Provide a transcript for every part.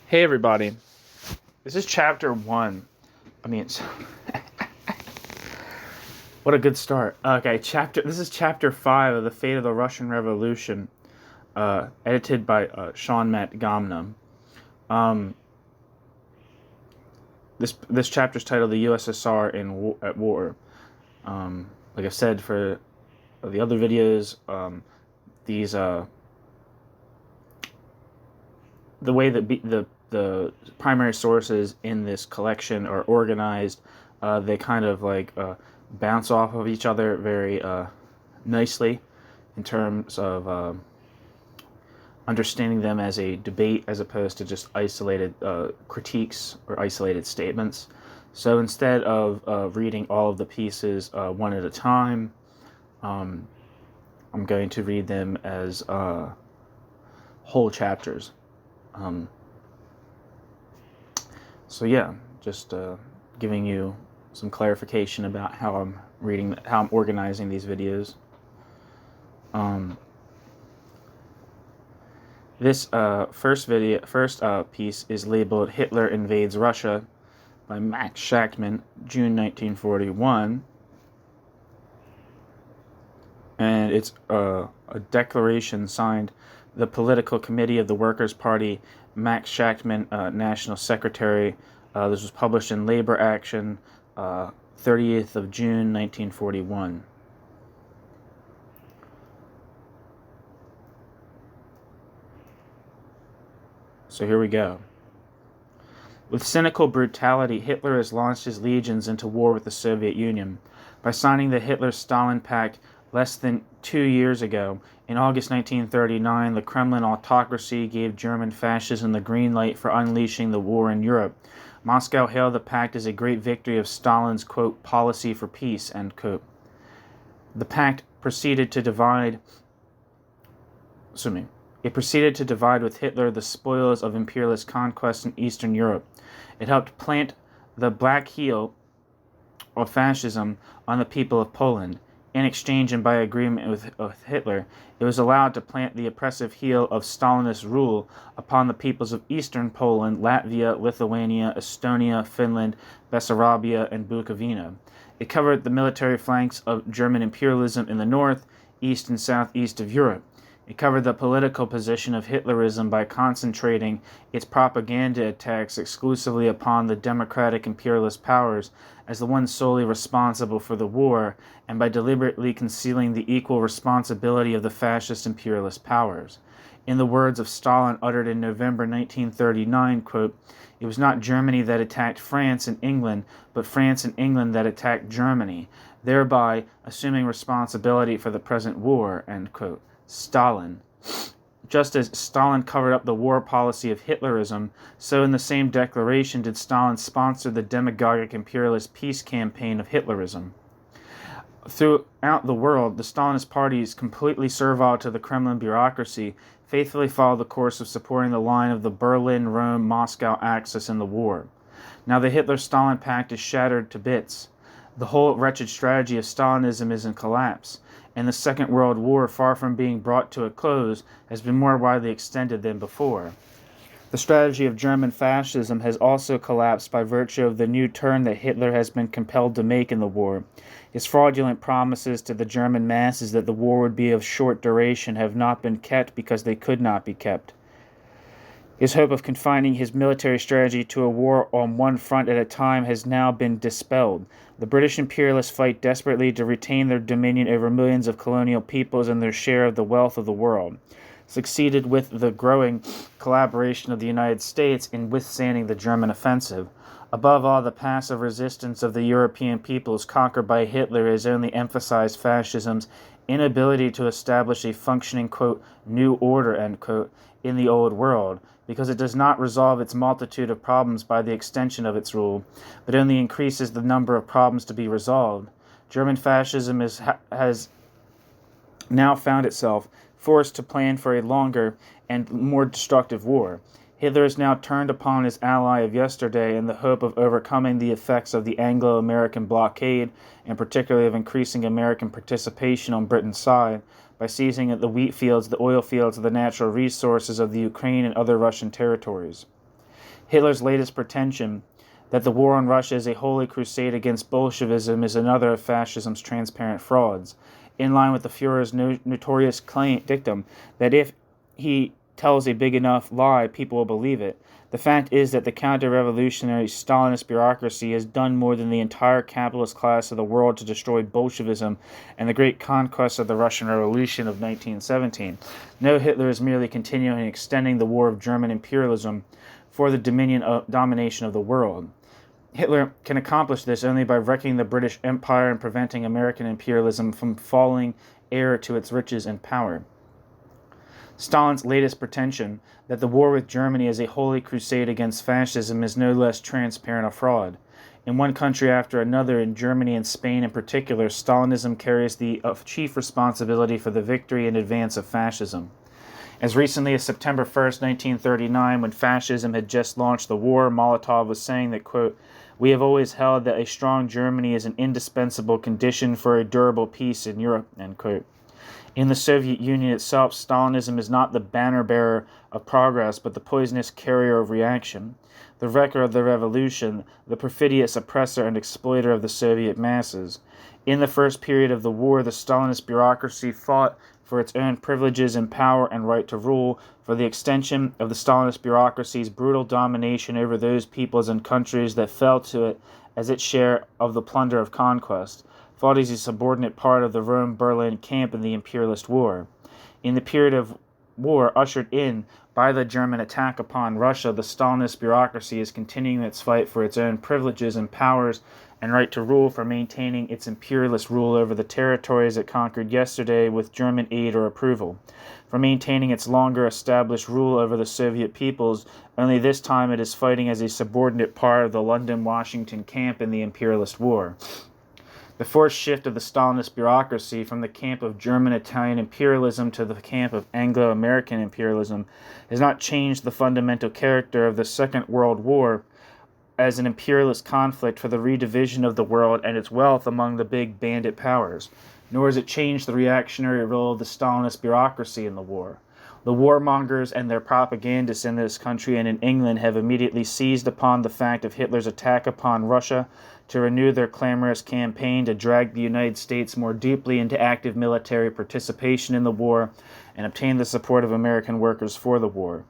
Hey everybody, this is chapter 1. I mean, what a good start. Okay, this is chapter 5 of The Fate of the Russian Revolution, edited by Sean Matt Gomna. This chapter is titled The USSR at War. Like I said for the other videos, the way that the primary sources in this collection are organized, they kind of bounce off of each other very nicely in terms of understanding them as a debate as opposed to just isolated critiques or isolated statements. So instead of reading all of the pieces one at a time, I'm going to read them as whole chapters. So yeah, just giving you some clarification about how I'm organizing these videos. This first piece is labeled "Hitler Invades Russia" by Max Shachtman, June 1941, and it's a declaration signed the Political Committee of the Workers' Party, Max Shachtman, National Secretary. This was published in Labor Action, 30th of June, 1941. So here we go. With cynical brutality, Hitler has launched his legions into war with the Soviet Union. By signing the Hitler-Stalin Pact less than 2 years ago, in August 1939, the Kremlin autocracy gave German fascism the green light for unleashing the war in Europe. Moscow hailed the pact as a great victory of Stalin's, quote, policy for peace, end quote. The pact proceeded to divide with Hitler the spoils of imperialist conquest in Eastern Europe. It helped plant the black heel of fascism on the people of Poland. In exchange and by agreement with Hitler, it was allowed to plant the oppressive heel of Stalinist rule upon the peoples of Eastern Poland, Latvia, Lithuania, Estonia, Finland, Bessarabia, and Bukovina. It covered the military flanks of German imperialism in the north, east, and southeast of Europe. It covered the political position of Hitlerism by concentrating its propaganda attacks exclusively upon the democratic imperialist powers as the ones solely responsible for the war, and by deliberately concealing the equal responsibility of the fascist imperialist powers. In the words of Stalin uttered in November 1939, quote, "It was not Germany that attacked France and England, but France and England that attacked Germany, thereby assuming responsibility for the present war," end quote. Stalin. Just as Stalin covered up the war policy of Hitlerism, so in the same declaration did Stalin sponsor the demagogic imperialist peace campaign of Hitlerism. Throughout the world, the Stalinist parties, completely servile to the Kremlin bureaucracy, faithfully followed the course of supporting the line of the Berlin-Rome-Moscow axis in the war. Now the Hitler-Stalin pact is shattered to bits. The whole wretched strategy of Stalinism is in collapse, and the Second World War, far from being brought to a close, has been more widely extended than before. The strategy of German fascism has also collapsed by virtue of the new turn that Hitler has been compelled to make in the war. His fraudulent promises to the German masses that the war would be of short duration have not been kept because they could not be kept. His hope of confining his military strategy to a war on one front at a time has now been dispelled. The British imperialists fight desperately to retain their dominion over millions of colonial peoples and their share of the wealth of the world, succeeded with the growing collaboration of the United States in withstanding the German offensive. Above all, the passive resistance of the European peoples conquered by Hitler has only emphasized fascism's inability to establish a functioning, quote, new order, end quote, in the old world, because it does not resolve its multitude of problems by the extension of its rule, but only increases the number of problems to be resolved. German fascism has now found itself forced to plan for a longer and more destructive war. Hitler has now turned upon his ally of yesterday in the hope of overcoming the effects of the Anglo-American blockade, and particularly of increasing American participation on Britain's side, by seizing the wheat fields, the oil fields, the natural resources of the Ukraine and other Russian territories. Hitler's latest pretension that the war on Russia is a holy crusade against Bolshevism is another of fascism's transparent frauds, in line with the Fuhrer's notorious dictum that if he tells a big enough lie, people will believe it. The fact is that the counter-revolutionary Stalinist bureaucracy has done more than the entire capitalist class of the world to destroy Bolshevism and the great conquest of the Russian Revolution of 1917. No, Hitler is merely continuing and extending the war of German imperialism for the domination of the world. Hitler can accomplish this only by wrecking the British Empire and preventing American imperialism from falling heir to its riches and power. Stalin's latest pretension that the war with Germany is a holy crusade against fascism is no less transparent a fraud. In one country after another, in Germany and Spain in particular, Stalinism carries the chief responsibility for the victory and advance of fascism. As recently as September 1st, 1939, when fascism had just launched the war, Molotov was saying that, quote, "We have always held that a strong Germany is an indispensable condition for a durable peace in Europe," end quote. In the Soviet Union itself, Stalinism is not the banner-bearer of progress, but the poisonous carrier of reaction, the wrecker of the revolution, the perfidious oppressor and exploiter of the Soviet masses. In the first period of the war, the Stalinist bureaucracy fought for its own privileges and power and right to rule, for the extension of the Stalinist bureaucracy's brutal domination over those peoples and countries that fell to it as its share of the plunder of conquest, fought as a subordinate part of the Rome-Berlin camp in the imperialist war. In the period of war ushered in by the German attack upon Russia, the Stalinist bureaucracy is continuing its fight for its own privileges and powers and right to rule, for maintaining its imperialist rule over the territories it conquered yesterday with German aid or approval, for maintaining its longer established rule over the Soviet peoples, only this time it is fighting as a subordinate part of the London-Washington camp in the imperialist war. The forced shift of the Stalinist bureaucracy from the camp of German-Italian imperialism to the camp of Anglo-American imperialism has not changed the fundamental character of the Second World War as an imperialist conflict for the redivision of the world and its wealth among the big bandit powers, nor has it changed the reactionary role of the Stalinist bureaucracy in the war. The warmongers and their propagandists in this country and in England have immediately seized upon the fact of Hitler's attack upon Russia to renew their clamorous campaign to drag the United States more deeply into active military participation in the war and obtain the support of American workers for the war.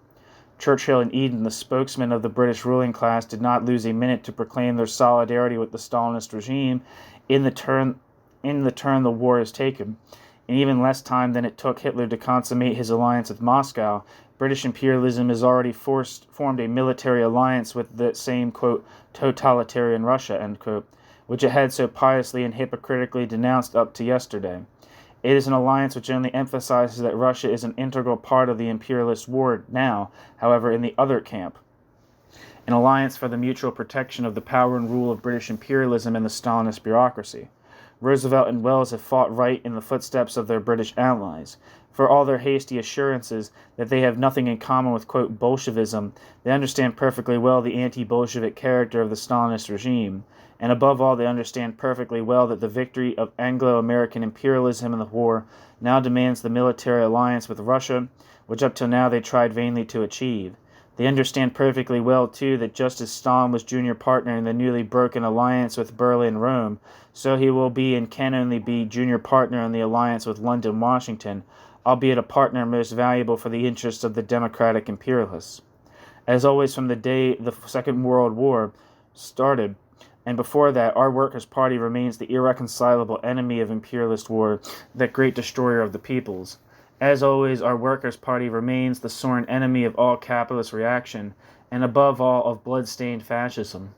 Churchill and Eden, the spokesman of the British ruling class, did not lose a minute to proclaim their solidarity with the Stalinist regime in the turn the war has taken. In even less time than it took Hitler to consummate his alliance with Moscow, British imperialism has already formed a military alliance with the same, quote, totalitarian Russia, end quote, which it had so piously and hypocritically denounced up to yesterday. It is an alliance which only emphasizes that Russia is an integral part of the imperialist war now, however, in the other camp. An alliance for the mutual protection of the power and rule of British imperialism and the Stalinist bureaucracy. Roosevelt and Wells have fought right in the footsteps of their British allies. For all their hasty assurances that they have nothing in common with, quote, Bolshevism, they understand perfectly well the anti-Bolshevik character of the Stalinist regime. And above all, they understand perfectly well that the victory of Anglo-American imperialism in the war now demands the military alliance with Russia, which up till now they tried vainly to achieve. They understand perfectly well, too, that just as Stalin was junior partner in the newly broken alliance with Berlin-Rome, so he will be and can only be junior partner in the alliance with London-Washington, albeit a partner most valuable for the interests of the democratic imperialists. As always from the day the Second World War started, and before that, our Workers' Party remains the irreconcilable enemy of imperialist war, that great destroyer of the peoples. As always, our Workers' Party remains the sworn enemy of all capitalist reaction, and above all of blood-stained fascism.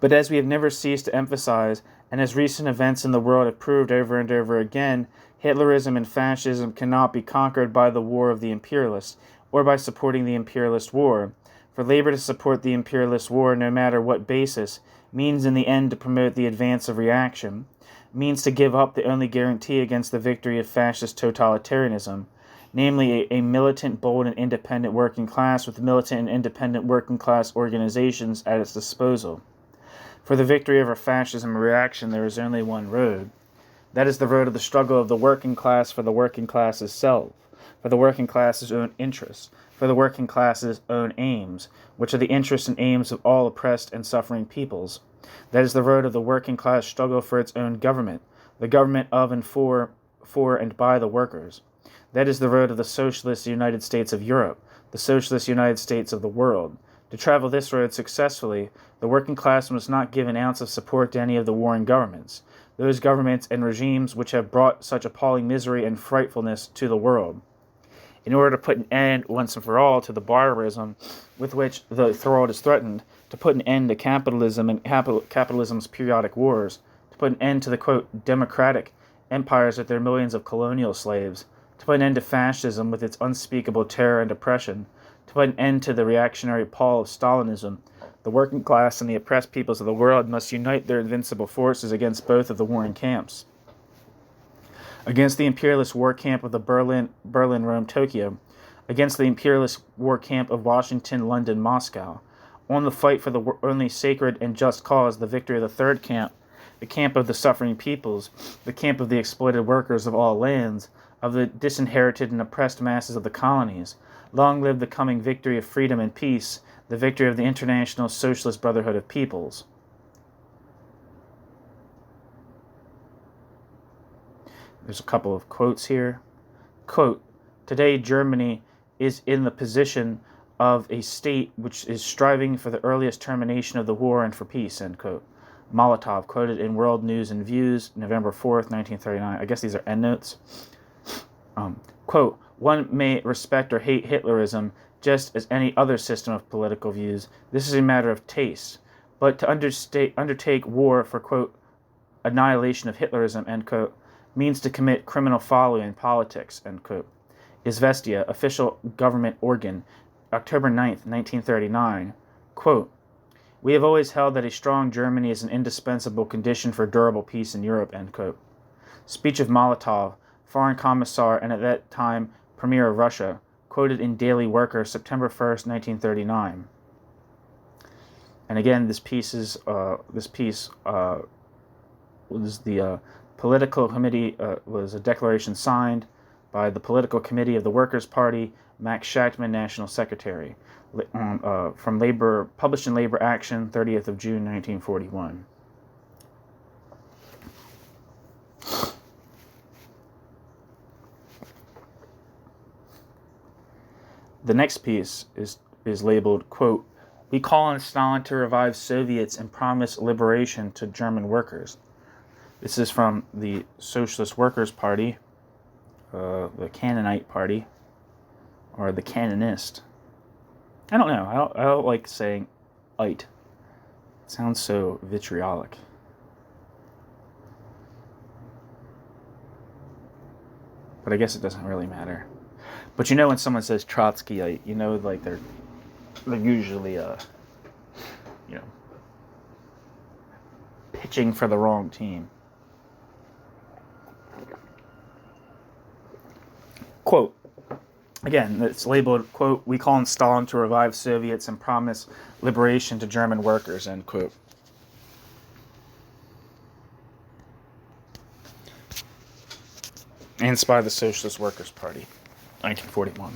But as we have never ceased to emphasize, and as recent events in the world have proved over and over again, Hitlerism and fascism cannot be conquered by the war of the imperialists, or by supporting the imperialist war. For labor to support the imperialist war, no matter what basis, means in the end to promote the advance of reaction, means to give up the only guarantee against the victory of fascist totalitarianism, namely a militant, bold, and independent working class with militant and independent working class organizations at its disposal. For the victory over fascism and reaction, there is only one road. That is the road of the struggle of the working class for the working class itself, for the working class's own interests, for the working class's own aims, which are the interests and aims of all oppressed and suffering peoples. That is the road of the working class struggle for its own government, the government of and for and by the workers. That is the road of the socialist United States of Europe, the socialist United States of the world. To travel this road successfully, the working class must not give an ounce of support to any of the warring governments, those governments and regimes which have brought such appalling misery and frightfulness to the world. In order to put an end once and for all to the barbarism with which the world is threatened, to put an end to capitalism and capitalism's periodic wars, to put an end to the, quote, democratic empires with their millions of colonial slaves, to put an end to fascism with its unspeakable terror and oppression, to put an end to the reactionary pall of Stalinism, the working class and the oppressed peoples of the world must unite their invincible forces against both of the warring camps. Against the imperialist war camp of the Berlin, Rome, Tokyo, against the imperialist war camp of Washington, London, Moscow, on the fight for the only sacred and just cause, the victory of the third camp, the camp of the suffering peoples, the camp of the exploited workers of all lands, of the disinherited and oppressed masses of the colonies. Long live the coming victory of freedom and peace, the victory of the International Socialist Brotherhood of Peoples. There's a couple of quotes here. Quote, today Germany is in the position of a state which is striving for the earliest termination of the war and for peace, end quote. Molotov, quoted in World News and Views, November 4th, 1939. I guess these are endnotes. Quote, one may respect or hate Hitlerism just as any other system of political views. This is a matter of taste. But to undertake war for, quote, annihilation of Hitlerism, end quote, means to commit criminal folly in politics, end quote. Izvestia, official government organ, October 9th, 1939. Quote, we have always held that a strong Germany is an indispensable condition for durable peace in Europe, end quote. Speech of Molotov, Foreign Commissar and at that time Premier of Russia, quoted in Daily Worker, September 1st, 1939. And again, this piece was the political committee, was a declaration signed by the political committee of the Workers' Party, Max Shachtman, National Secretary, from Labor, published in Labor Action, 30th of June, 1941. The next piece is labeled, quote, we call on Stalin to revive Soviets and promise liberation to German workers. This is from the Socialist Workers' Party, the Cannonite Party, or the Canonist. I don't know. I don't like saying "ite." It sounds so vitriolic. But I guess it doesn't really matter. But you know when someone says Trotskyite, you know, like they're usually pitching for the wrong team. Quote, again, it's labeled, quote, we call on Stalin to revive Soviets and promise liberation to German workers, end quote. And it's by the Socialist Workers' Party, 1941.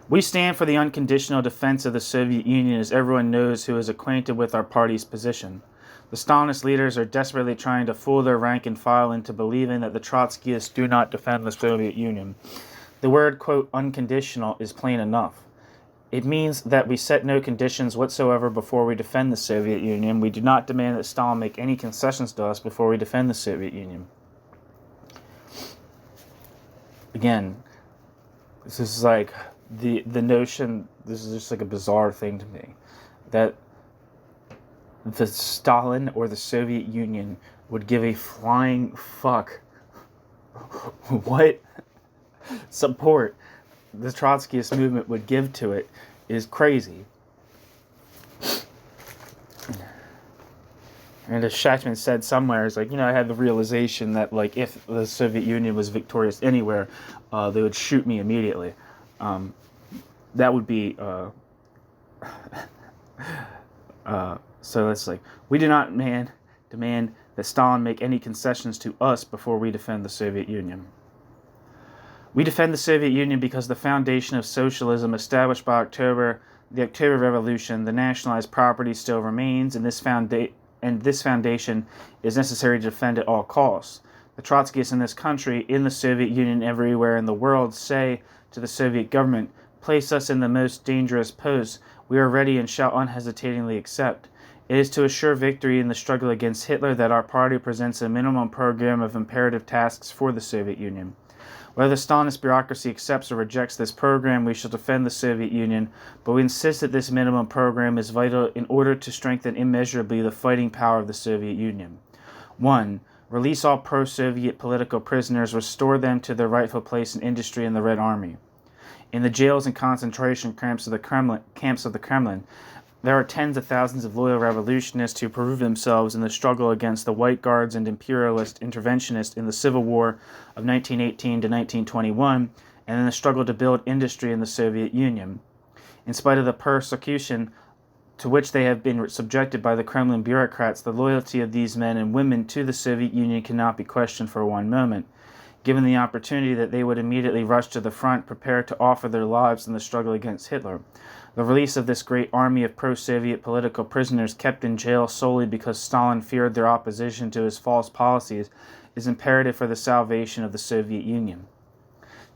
We stand for the unconditional defense of the Soviet Union, as everyone knows who is acquainted with our party's position. The Stalinist leaders are desperately trying to fool their rank and file into believing that the Trotskyists do not defend the Soviet Union. The word, quote, unconditional is plain enough. It means that we set no conditions whatsoever before we defend the Soviet Union. We do not demand that Stalin make any concessions to us before we defend the Soviet Union. Again, this is like the notion, this is just like a bizarre thing to me, that the Stalin or the Soviet Union would give a flying fuck what support the Trotskyist movement would give to it is crazy. And as Shachtman said somewhere, it's like, I had the realization that, like, if the Soviet Union was victorious anywhere, they would shoot me immediately. That would be, so it's like, we do not demand that Stalin make any concessions to us before we defend the Soviet Union. We defend the Soviet Union because the foundation of socialism established by the October Revolution, the nationalized property still remains, and this foundation is necessary to defend at all costs. The Trotskyists in this country, in the Soviet Union, everywhere in the world, say to the Soviet government, place us in the most dangerous post. We are ready and shall unhesitatingly accept. It is to assure victory in the struggle against Hitler that our party presents a minimum program of imperative tasks for the Soviet Union. Whether the Stalinist bureaucracy accepts or rejects this program, we shall defend the Soviet Union, but we insist that this minimum program is vital in order to strengthen immeasurably the fighting power of the Soviet Union. 1. Release all pro-Soviet political prisoners, restore them to their rightful place in industry and the Red Army. In the jails and concentration camps of the Kremlin, there are tens of thousands of loyal revolutionists who prove themselves in the struggle against the White Guards and imperialist interventionists in the Civil War of 1918 to 1921, and in the struggle to build industry in the Soviet Union. In spite of the persecution to which they have been subjected by the Kremlin bureaucrats, the loyalty of these men and women to the Soviet Union cannot be questioned for one moment. Given the opportunity that they would immediately rush to the front, prepared to offer their lives in the struggle against Hitler. The release of this great army of pro-Soviet political prisoners kept in jail solely because Stalin feared their opposition to his false policies is imperative for the salvation of the Soviet Union.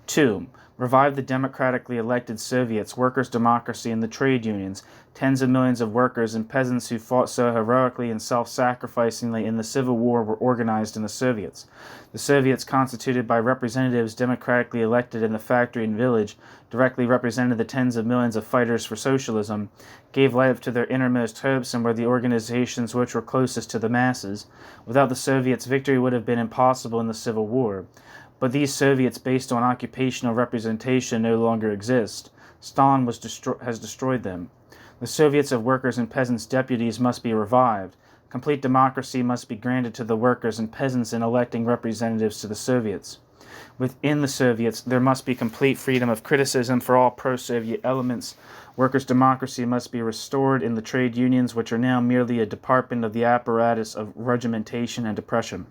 2. Revive the democratically elected Soviets, workers' democracy, and the trade unions. Tens of millions of workers and peasants who fought so heroically and self-sacrificingly in the Civil War were organized in the Soviets. The Soviets, constituted by representatives democratically elected in the factory and village, directly represented the tens of millions of fighters for socialism, gave life to their innermost hopes, and were the organizations which were closest to the masses. Without the Soviets, victory would have been impossible in the Civil War. But these Soviets based on occupational representation no longer exist. Stalin has destroyed them. The Soviets of workers' and peasants' deputies must be revived. Complete democracy must be granted to the workers and peasants in electing representatives to the Soviets. Within the Soviets, there must be complete freedom of criticism for all pro-Soviet elements. Workers' democracy must be restored in the trade unions, which are now merely a department of the apparatus of regimentation and oppression.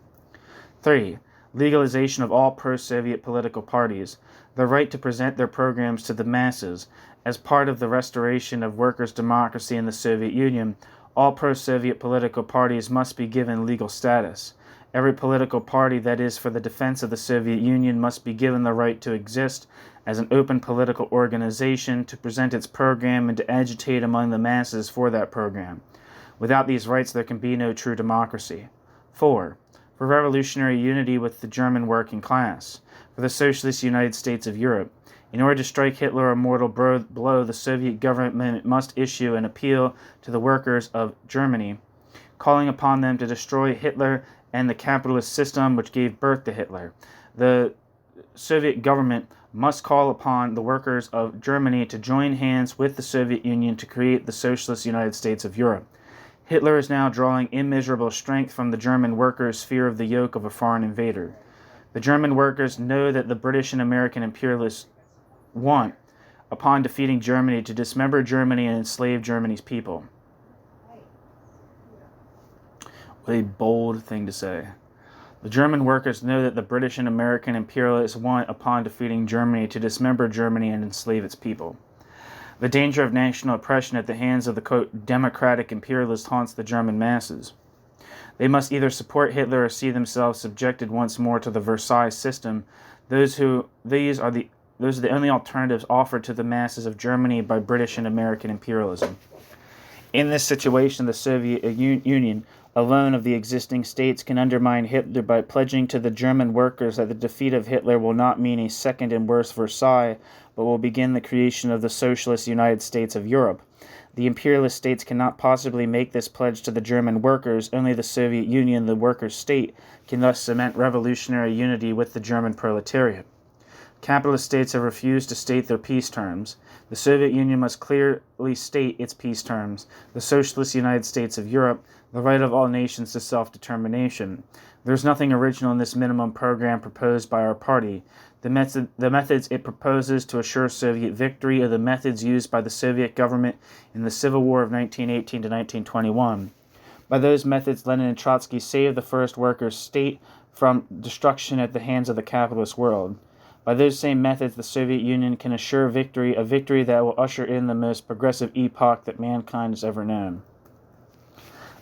3. Legalization of all pro-Soviet political parties, the right to present their programs to the masses. As part of the restoration of workers' democracy in the Soviet Union, all pro-Soviet political parties must be given legal status. Every political party that is for the defense of the Soviet Union must be given the right to exist as an open political organization, to present its program, and to agitate among the masses for that program. Without these rights, there can be no true democracy. 4. For revolutionary unity with the German working class, for the socialist United States of Europe. In order to strike Hitler a mortal blow, the Soviet government must issue an appeal to the workers of Germany, calling upon them to destroy Hitler and the capitalist system which gave birth to Hitler. The Soviet government must call upon the workers of Germany to join hands with the Soviet Union to create the socialist United States of Europe. Hitler is now drawing immeasurable strength from the German workers' fear of the yoke of a foreign invader. The German workers know that the British and American imperialists want, upon defeating Germany, to dismember Germany and enslave Germany's people. What a bold thing to say. The German workers know that the British and American imperialists want, upon defeating Germany, to dismember Germany and enslave its people. The danger of national oppression at the hands of the, quote, democratic imperialists haunts the German masses. They must either support Hitler or see themselves subjected once more to the Versailles system. Those are the only alternatives offered to the masses of Germany by British and American imperialism. In this situation, the Soviet Union, alone of the existing states, can undermine Hitler by pledging to the German workers that the defeat of Hitler will not mean a second and worse Versailles, but will begin the creation of the socialist United States of Europe. The imperialist states cannot possibly make this pledge to the German workers. Only the Soviet Union, the workers' state, can thus cement revolutionary unity with the German proletariat. Capitalist states have refused to state their peace terms. The Soviet Union must clearly state its peace terms. The Socialist United States of Europe, the right of all nations to self-determination. There is nothing original in this minimum program proposed by our party. The methods it proposes to assure Soviet victory are the methods used by the Soviet government in the Civil War of 1918 to 1921. By those methods, Lenin and Trotsky saved the first workers' state from destruction at the hands of the capitalist world. By those same methods, the Soviet Union can assure victory, a victory that will usher in the most progressive epoch that mankind has ever known.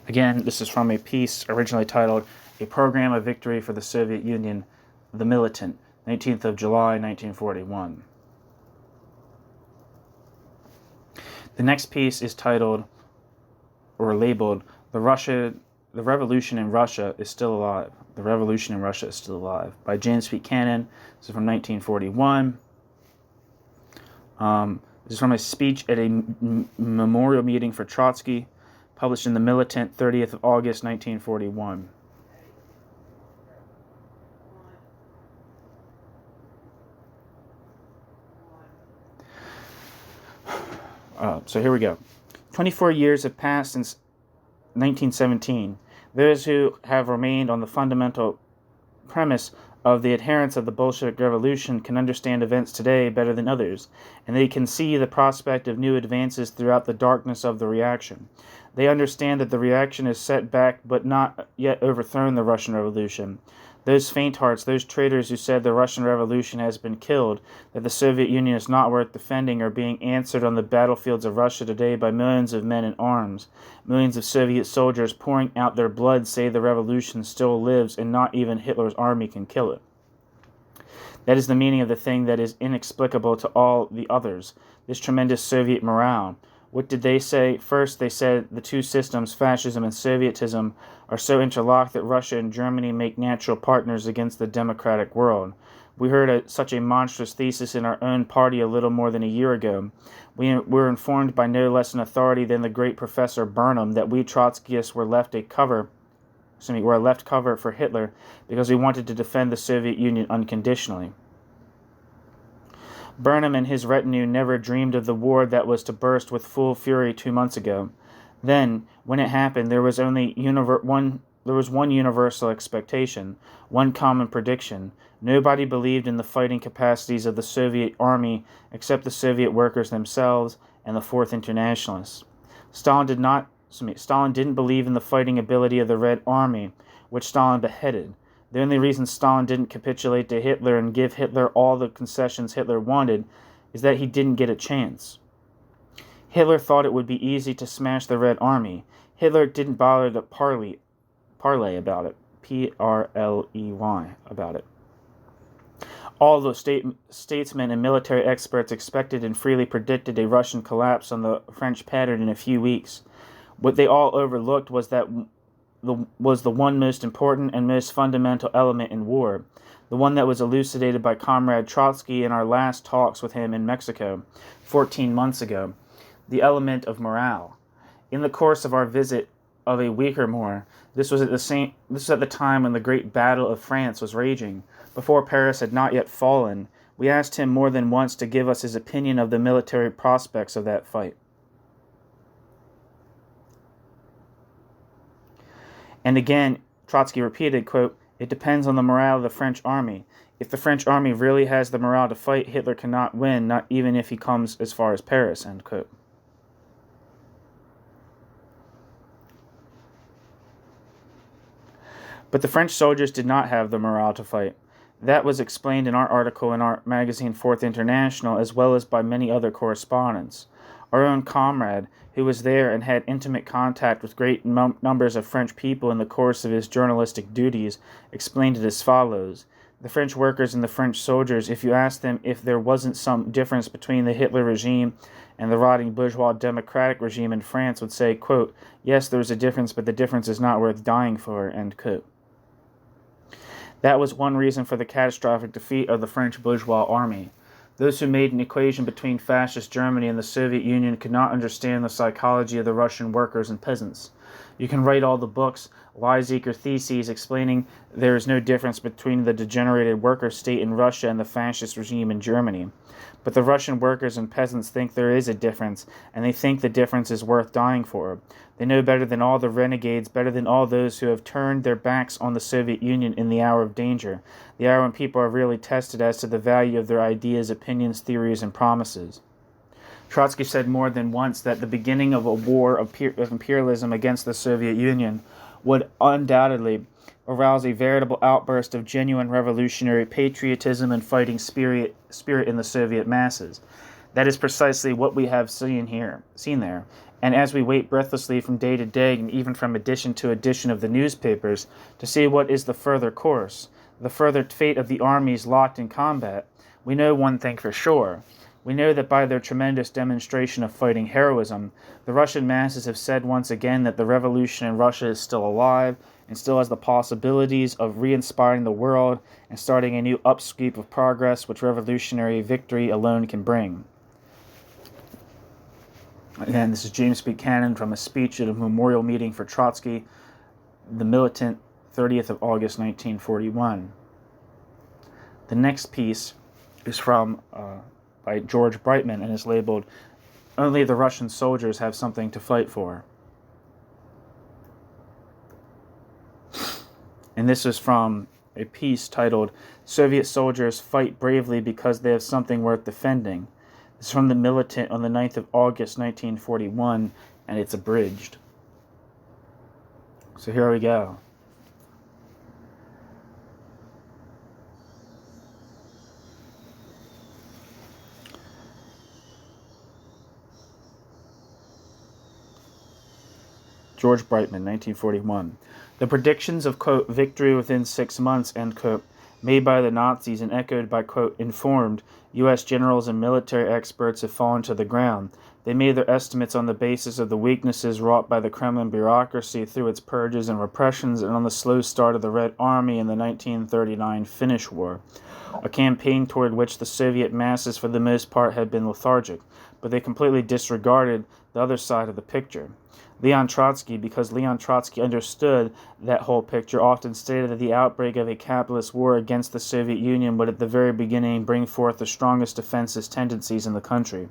Again, this is from a piece originally titled A Program of Victory for the Soviet Union, The Militant, 19th of July, 1941. The next piece is titled, or labeled, The Revolution in Russia is Still Alive. The Revolution in Russia is Still Alive, by James P. Cannon. This is from 1941. This is from a speech at a memorial meeting for Trotsky, published in The Militant, 30th of August, 1941. So here we go. 24 years have passed since 1917. Those who have remained on the fundamental premise of the adherents of the Bolshevik Revolution can understand events today better than others, and they can see the prospect of new advances throughout the darkness of the reaction. They understand that the reaction has set back but not yet overthrown the Russian Revolution. Those faint-hearts, those traitors who said the Russian Revolution has been killed, that the Soviet Union is not worth defending, are being answered on the battlefields of Russia today by millions of men in arms. Millions of Soviet soldiers pouring out their blood say the revolution still lives and not even Hitler's army can kill it. That is the meaning of the thing that is inexplicable to all the others, this tremendous Soviet morale. What did they say? First, they said the two systems, fascism and Sovietism, are so interlocked that Russia and Germany make natural partners against the democratic world. We heard such a monstrous thesis in our own party a little more than a year ago. We were informed by no less an authority than the great Professor Burnham that we Trotskyists were left cover for Hitler because we wanted to defend the Soviet Union unconditionally. Burnham and his retinue never dreamed of the war that was to burst with full fury 2 months ago. Then, when it happened, there was only one universal expectation, one common prediction. Nobody believed in the fighting capacities of the Soviet army except the Soviet workers themselves and the Fourth Internationalists. Stalin didn't believe in the fighting ability of the Red Army, which Stalin beheaded. The only reason Stalin didn't capitulate to Hitler and give Hitler all the concessions Hitler wanted is that he didn't get a chance. Hitler thought it would be easy to smash the Red Army. Hitler didn't bother to parley about it. P-R-L-E-Y, about it. All those statesmen and military experts expected and freely predicted a Russian collapse on the French pattern in a few weeks. What they all overlooked was the one most important and most fundamental element in war, the one that was elucidated by Comrade Trotsky in our last talks with him in Mexico 14 months ago, the element of morale. In the course of our visit of a week or more, this was at the time when the great battle of France was raging, before Paris had not yet fallen. We asked him more than once to give us his opinion of the military prospects of that fight. And again, Trotsky repeated, quote, "It depends on the morale of the French army. If the French army really has the morale to fight, Hitler cannot win, not even if he comes as far as Paris," end quote. But the French soldiers did not have the morale to fight. That was explained in our article in our magazine Fourth International, as well as by many other correspondents. Our own comrade, who was there and had intimate contact with great numbers of French people in the course of his journalistic duties, explained it as follows. The French workers and the French soldiers, if you asked them if there wasn't some difference between the Hitler regime and the rotting bourgeois democratic regime in France, would say, quote, "Yes, there's a difference, but the difference is not worth dying for," end quote. That was one reason for the catastrophic defeat of the French bourgeois army. Those who made an equation between fascist Germany and the Soviet Union could not understand the psychology of the Russian workers and peasants. You can write all the books, Weizsäcker theses, explaining there is no difference between the degenerated worker state in Russia and the fascist regime in Germany. But the Russian workers and peasants think there is a difference, and they think the difference is worth dying for. They know better than all the renegades, better than all those who have turned their backs on the Soviet Union in the hour of danger, the hour when people are really tested as to the value of their ideas, opinions, theories, and promises. Trotsky said more than once that the beginning of a war of imperialism against the Soviet Union would undoubtedly arouse a veritable outburst of genuine revolutionary patriotism and fighting spirit in the Soviet masses. That is precisely what we have seen there. And as we wait breathlessly from day to day and even from edition to edition of the newspapers to see what is the further course, the further fate of the armies locked in combat, we know one thing for sure. We know that by their tremendous demonstration of fighting heroism, the Russian masses have said once again that the revolution in Russia is still alive and still has the possibilities of re-inspiring the world and starting a new upsweep of progress which revolutionary victory alone can bring. Again, this is James Buchanan from a speech at a memorial meeting for Trotsky, the militant, 30th of August, 1941. The next piece is from by George Brightman and is labeled, "Only the Russian soldiers have something to fight for." And this is from a piece titled, "Soviet Soldiers Fight Bravely Because They Have Something Worth Defending." It's from the Militant on the 9th of August, 1941, and it's abridged. So here we go. George Brightman, 1941. The predictions of, quote, victory within 6 months, end quote, made by the Nazis and echoed by, quote, informed U.S. generals and military experts have fallen to the ground. They made their estimates on the basis of the weaknesses wrought by the Kremlin bureaucracy through its purges and repressions and on the slow start of the Red Army in the 1939 Finnish War, a campaign toward which the Soviet masses for the most part had been lethargic, but they completely disregarded the other side of the picture. Leon Trotsky, because Leon Trotsky understood that whole picture, often stated that the outbreak of a capitalist war against the Soviet Union would at the very beginning bring forth the strongest defensive tendencies in the country.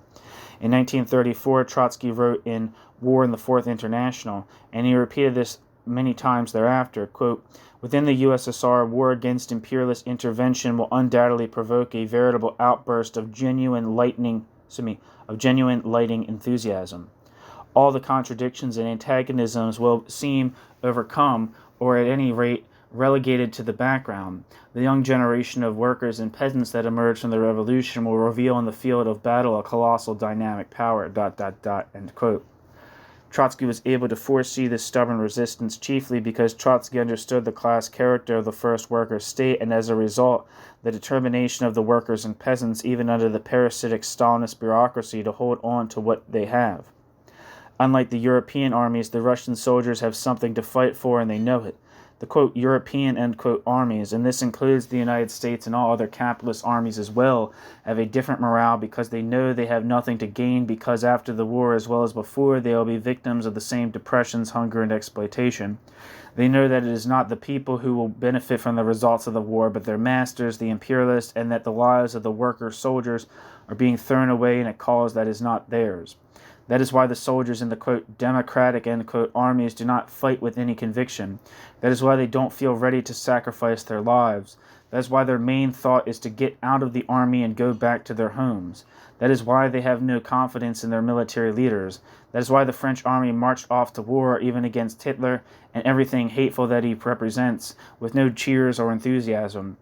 In 1934, Trotsky wrote in War in the Fourth International, and he repeated this many times thereafter, quote, within the USSR, war against imperialist intervention will undoubtedly provoke a veritable outburst of genuine lightning enthusiasm. All the contradictions and antagonisms will seem overcome, or at any rate relegated to the background. The young generation of workers and peasants that emerge from the revolution will reveal in the field of battle a colossal dynamic power, end quote. Trotsky was able to foresee this stubborn resistance chiefly because Trotsky understood the class character of the first worker state, and as a result, the determination of the workers and peasants, even under the parasitic Stalinist bureaucracy, to hold on to what they have. Unlike the European armies, the Russian soldiers have something to fight for, and they know it. The, quote, European, end quote, armies, and this includes the United States and all other capitalist armies as well, have a different morale because they know they have nothing to gain, because after the war, as well as before, they will be victims of the same depressions, hunger, and exploitation. They know that it is not the people who will benefit from the results of the war, but their masters, the imperialists, and that the lives of the worker soldiers are being thrown away in a cause that is not theirs. That is why the soldiers in the, quote, democratic, end quote, armies do not fight with any conviction. That is why they don't feel ready to sacrifice their lives. That is why their main thought is to get out of the army and go back to their homes. That is why they have no confidence in their military leaders. That is why the French army marched off to war even against Hitler and everything hateful that he represents, with no cheers or enthusiasm.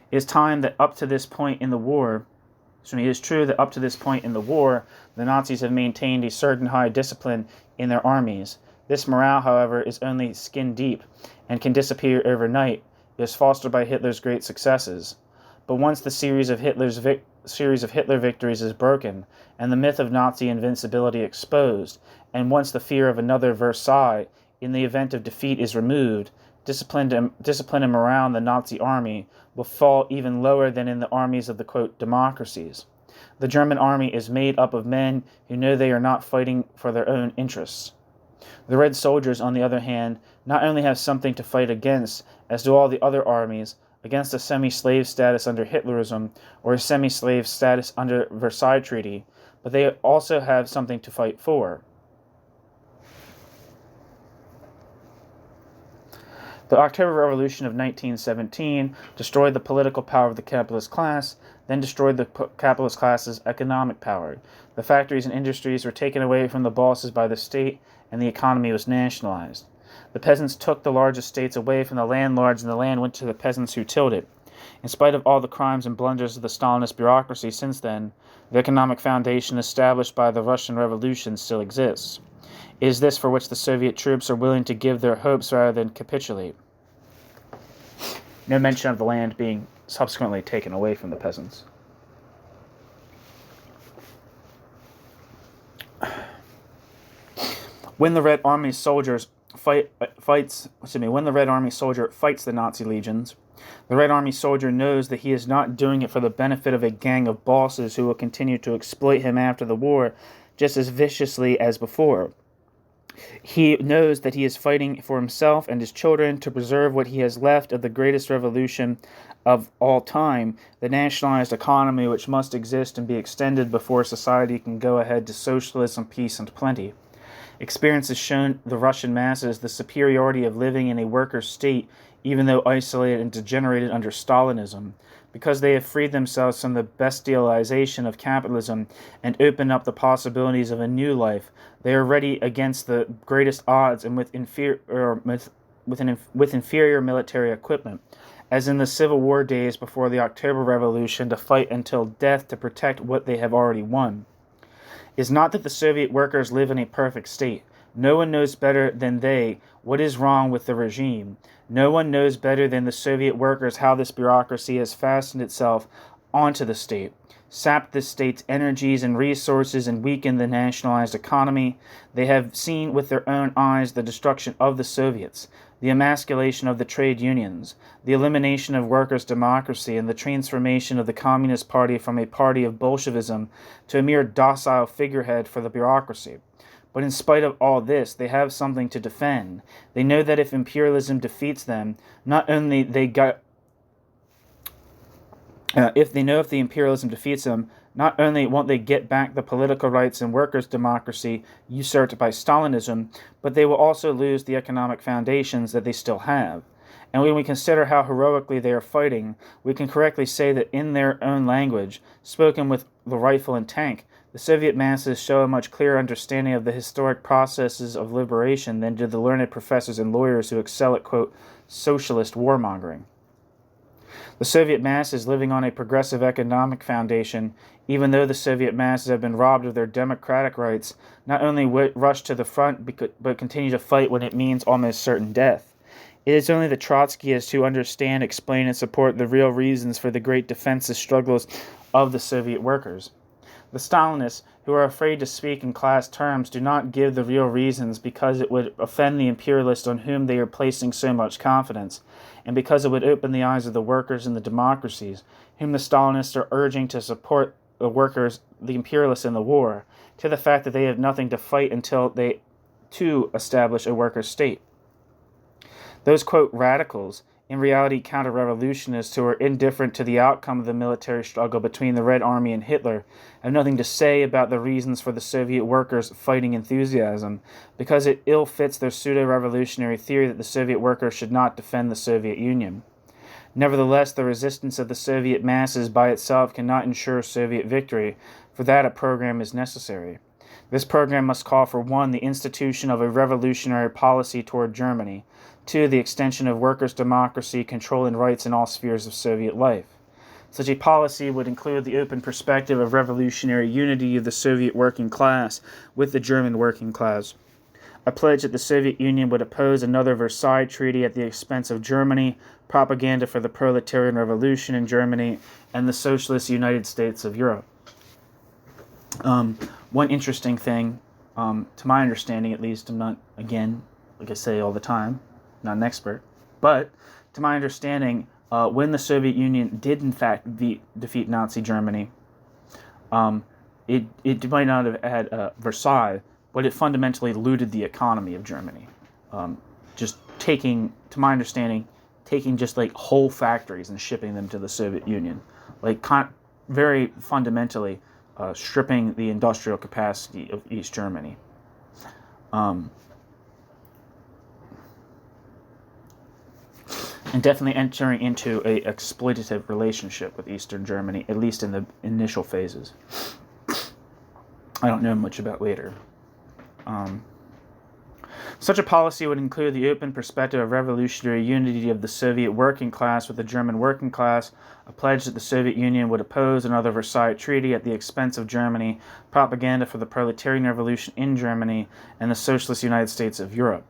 It is time that up to this point in the war, it is true that up to this point in the war, the Nazis have maintained a certain high discipline in their armies. This morale, however, is only skin deep and can disappear overnight. It was fostered by Hitler's great successes. But once the series of Hitler victories is broken, and the myth of Nazi invincibility exposed, and once the fear of another Versailles in the event of defeat is removed, discipline and morale in the Nazi army will fall even lower than in the armies of the, quote, democracies. The German army is made up of men who know they are not fighting for their own interests. The Red soldiers, on the other hand, not only have something to fight against, as do all the other armies, against a semi-slave status under Hitlerism or a semi-slave status under Versailles Treaty, but they also have something to fight for. The October Revolution of 1917 destroyed the political power of the capitalist class, then destroyed the capitalist class's economic power. The factories and industries were taken away from the bosses by the state, and the economy was nationalized. The peasants took the large estates away from the landlords, and the land went to the peasants who tilled it. In spite of all the crimes and blunders of the Stalinist bureaucracy since then, the economic foundation established by the Russian Revolution still exists. It is this for which the Soviet troops are willing to give their hopes rather than capitulate. No mention of the land being subsequently taken away from the peasants. When the Red Army soldier fights the Nazi legions, the Red Army soldier knows that he is not doing it for the benefit of a gang of bosses who will continue to exploit him after the war just as viciously as before. He knows that he is fighting for himself and his children to preserve what he has left of the greatest revolution of all time, the nationalized economy which must exist and be extended before society can go ahead to socialism, peace, and plenty. Experience has shown the Russian masses the superiority of living in a worker state, even though isolated and degenerated under Stalinism, because they have freed themselves from the bestialization of capitalism and opened up the possibilities of a new life. They are ready against the greatest odds and with inferior military equipment, as in the Civil War days before the October Revolution, to fight until death to protect what they have already won. It is not that the Soviet workers live in a perfect state. No one knows better than they what is wrong with the regime. No one knows better than the Soviet workers how this bureaucracy has fastened itself onto the state, sapped the state's energies and resources, and weakened the nationalized economy. They have seen with their own eyes the destruction of the Soviets, the emasculation of the trade unions, the elimination of workers' democracy, and the transformation of the Communist Party from a party of Bolshevism to a mere docile figurehead for the bureaucracy. But in spite of all this, they have something to defend. They know that if imperialism defeats them, not only if the imperialism defeats them, not only won't they get back the political rights and workers' democracy usurped by Stalinism, but they will also lose the economic foundations that they still have. And when we consider how heroically they are fighting, we can correctly say that in their own language, spoken with the rifle and tank, the Soviet masses show a much clearer understanding of the historic processes of liberation than do the learned professors and lawyers who excel at, quote, socialist warmongering. The Soviet masses, living on a progressive economic foundation, even though the Soviet masses have been robbed of their democratic rights, not only rush to the front, but continue to fight when it means almost certain death. It is only the Trotskyists who understand, explain, and support the real reasons for the great defensive struggles of the Soviet workers. The Stalinists, who are afraid to speak in class terms, do not give the real reasons because it would offend the imperialists on whom they are placing so much confidence, and because it would open the eyes of the workers and the democracies, whom the Stalinists are urging to support the workers, the imperialists in the war, to the fact that they have nothing to fight until they, too, establish a worker state. Those, quote, radicals, in reality counter-revolutionists who are indifferent to the outcome of the military struggle between the Red Army and Hitler, have nothing to say about the reasons for the Soviet workers' fighting enthusiasm, because it ill fits their pseudo-revolutionary theory that the Soviet workers should not defend the Soviet Union. Nevertheless, the resistance of the Soviet masses by itself cannot ensure Soviet victory. For that, a program is necessary. This program must call for 1. The institution of a revolutionary policy toward Germany, 2. The extension of workers' democracy, control, and rights in all spheres of Soviet life. Such a policy would include the open perspective of revolutionary unity of the Soviet working class with the German working class, a pledge that the Soviet Union would oppose another Versailles Treaty at the expense of Germany, propaganda for the proletarian revolution in Germany, and the socialist United States of Europe. One interesting thing, to my understanding at least, I'm not, again, like I say all the time, not an expert, but to my understanding, when the Soviet Union did in fact defeat Nazi Germany, it might not have had Versailles, but it fundamentally looted the economy of Germany. Just taking, to my understanding, taking just like whole factories and shipping them to the Soviet Union. Like very fundamentally stripping the industrial capacity of East Germany. And definitely entering into a exploitative relationship with Eastern Germany, at least in the initial phases. I don't know much about later. Such a policy would include the open perspective of revolutionary unity of the Soviet working class with the German working class, a pledge that the Soviet Union would oppose another Versailles Treaty at the expense of Germany, propaganda for the proletarian revolution in Germany, and the socialist United States of Europe.